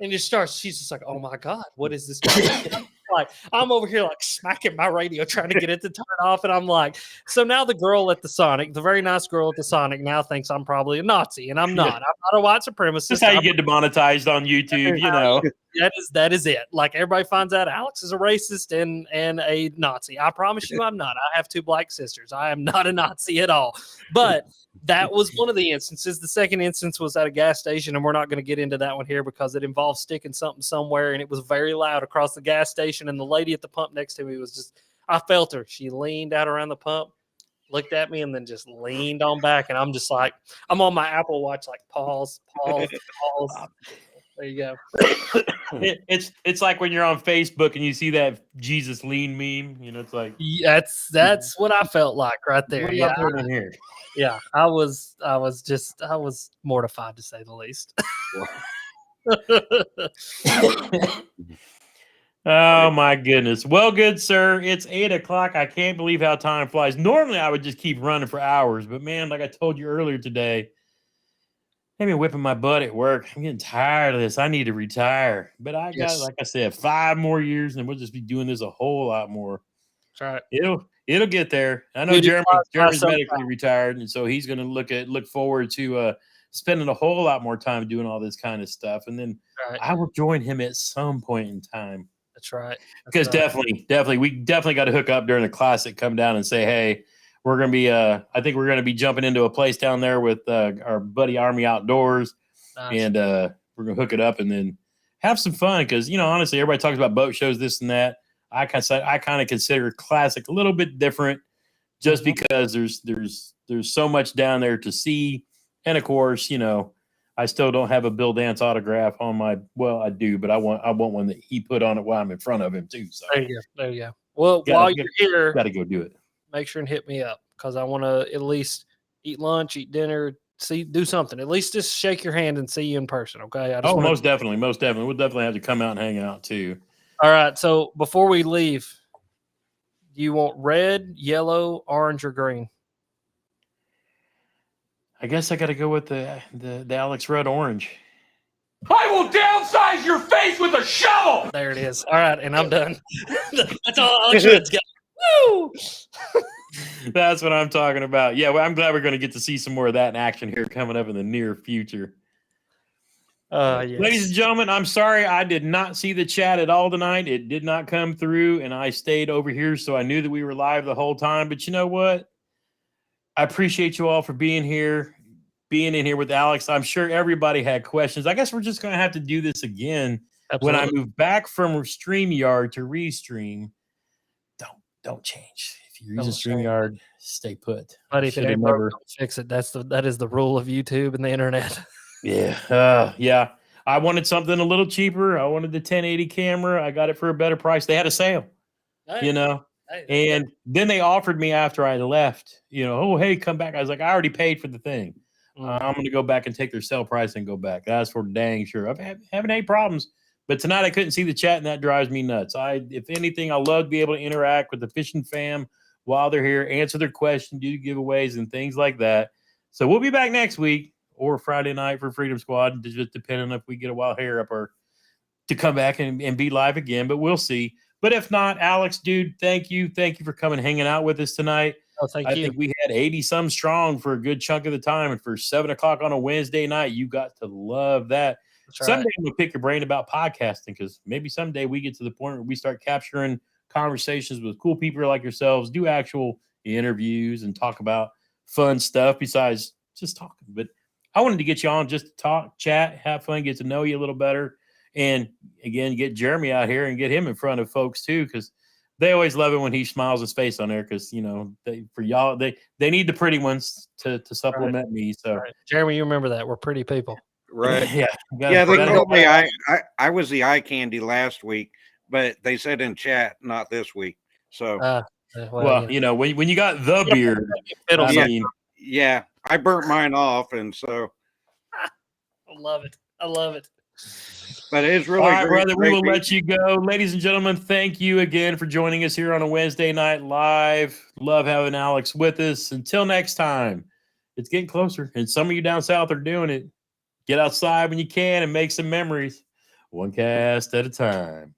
and she's just like, oh my God, what is this guy? Like, I'm over here like smacking my radio trying to get it to turn off, and I'm like, so now the girl at the Sonic, the very nice girl at the Sonic, now thinks I'm probably a Nazi, and I'm not. I'm not a white supremacist. That's how you get demonetized on YouTube, That is it. Like, everybody finds out Alex is a racist and a Nazi. I promise you I'm not. I have 2 black sisters. I am not a Nazi at all. But that was one of the instances. The second instance was at a gas station, and we're not going to get into that one here because it involves sticking something somewhere, and it was very loud across the gas station, and the lady at the pump next to me was just, I felt her. She leaned out around the pump, looked at me, and then just leaned on back, and I'm just like, I'm on my Apple Watch, like, pause. There you go. It's like when you're on Facebook and you see that Jesus lean meme. It's like That's what I felt like right there. what are Yeah, y'all doing in here? yeah. I was mortified to say the least. Oh my goodness. Well, good sir. It's 8:00. I can't believe how time flies. Normally I would just keep running for hours, but man, like I told you earlier today, I've been whipping my butt at work. I'm getting tired of this. I need to retire. But I got, Yes. like I said, 5 more years, and we'll just be doing this a whole lot more. That's right. It'll get there. I know Dude, Jeremy's medically retired, and so he's going to look forward to spending a whole lot more time doing all this kind of stuff. And then I will join him at some point in time. That's right. Because definitely, we definitely got to hook up during the classic. Come down and say, hey, we're gonna be. I think we're gonna be jumping into a place down there with our buddy Army Outdoors, and we're gonna hook it up and then have some fun. Because honestly, everybody talks about boat shows, this and that. I kind of consider classic a little bit different, just because there's so much down there to see, and of course, I still don't have a Bill Dance autograph on my. Well, I do, but I want one that he put on it while I'm in front of him too. So there you go. Well, while you're here, got to go do it. Make sure and hit me up because I want to at least eat lunch, eat dinner, do something. At least just shake your hand and see you in person. Okay. Most definitely. We'll definitely have to come out and hang out too. All right. So before we leave, do you want red, yellow, orange, or green? I guess I got to go with the Alex Red Orange. I will downsize your face with a shovel. There it is. All right, and I'm done. That's all Alex Red's got. Woo! That's what I'm talking about. Yeah, well, I'm glad we're going to get to see some more of that in action here coming up in the near future. Yes. Ladies and gentlemen, I'm sorry I did not see the chat at all tonight. It did not come through, and I stayed over here, so I knew that we were live the whole time. But you know what? I appreciate you all for being here, being in here with Alex. I'm sure everybody had questions. I guess we're just going to have to do this again. Absolutely. When I move back from StreamYard to Restream. Don't change. If you're using StreamYard, stay put. But if it ain't broke, don't fix it. That is the rule of YouTube and the internet. Yeah. Yeah. I wanted something a little cheaper. I wanted the 1080 camera. I got it for a better price. They had a sale, and then they offered me after I left, oh, hey, come back. I was like, I already paid for the thing. I'm going to go back and take their sale price and go back. That's for dang sure. I've haven't any problems. But tonight I couldn't see the chat, and that drives me nuts. If anything, I love to be able to interact with the fishing fam while they're here, answer their questions, do giveaways, and things like that. So we'll be back next week or Friday night for Freedom Squad, just depending on if we get a wild hair up or to come back and be live again. But we'll see. But if not, Alex, dude, thank you. Thank you for coming and hanging out with us tonight. Oh, thank you. I think we had 80-some strong for a good chunk of the time. And for 7 o'clock on a Wednesday night, you got to love that. That's someday I'm going to pick your brain about podcasting, because maybe someday we get to the point where we start capturing conversations with cool people like yourselves, do actual interviews and talk about fun stuff besides just talking. But I wanted to get you on just to talk, chat, have fun, get to know you a little better. And again, get Jeremy out here and get him in front of folks too, because they always love it when he smiles his face on there, because they need the pretty ones to supplement me. So Jeremy, you remember that we're pretty people. Right. Yeah. They told me I was the eye candy last week, but they said in chat not this week. So when you got the beard, I burnt mine off, and so I love it. But it is really all right, brother. We will let you go, ladies and gentlemen. Thank you again for joining us here on a Wednesday night live. Love having Alex with us. Until next time, it's getting closer, and some of you down south are doing it. Get outside when you can and make some memories, one cast at a time.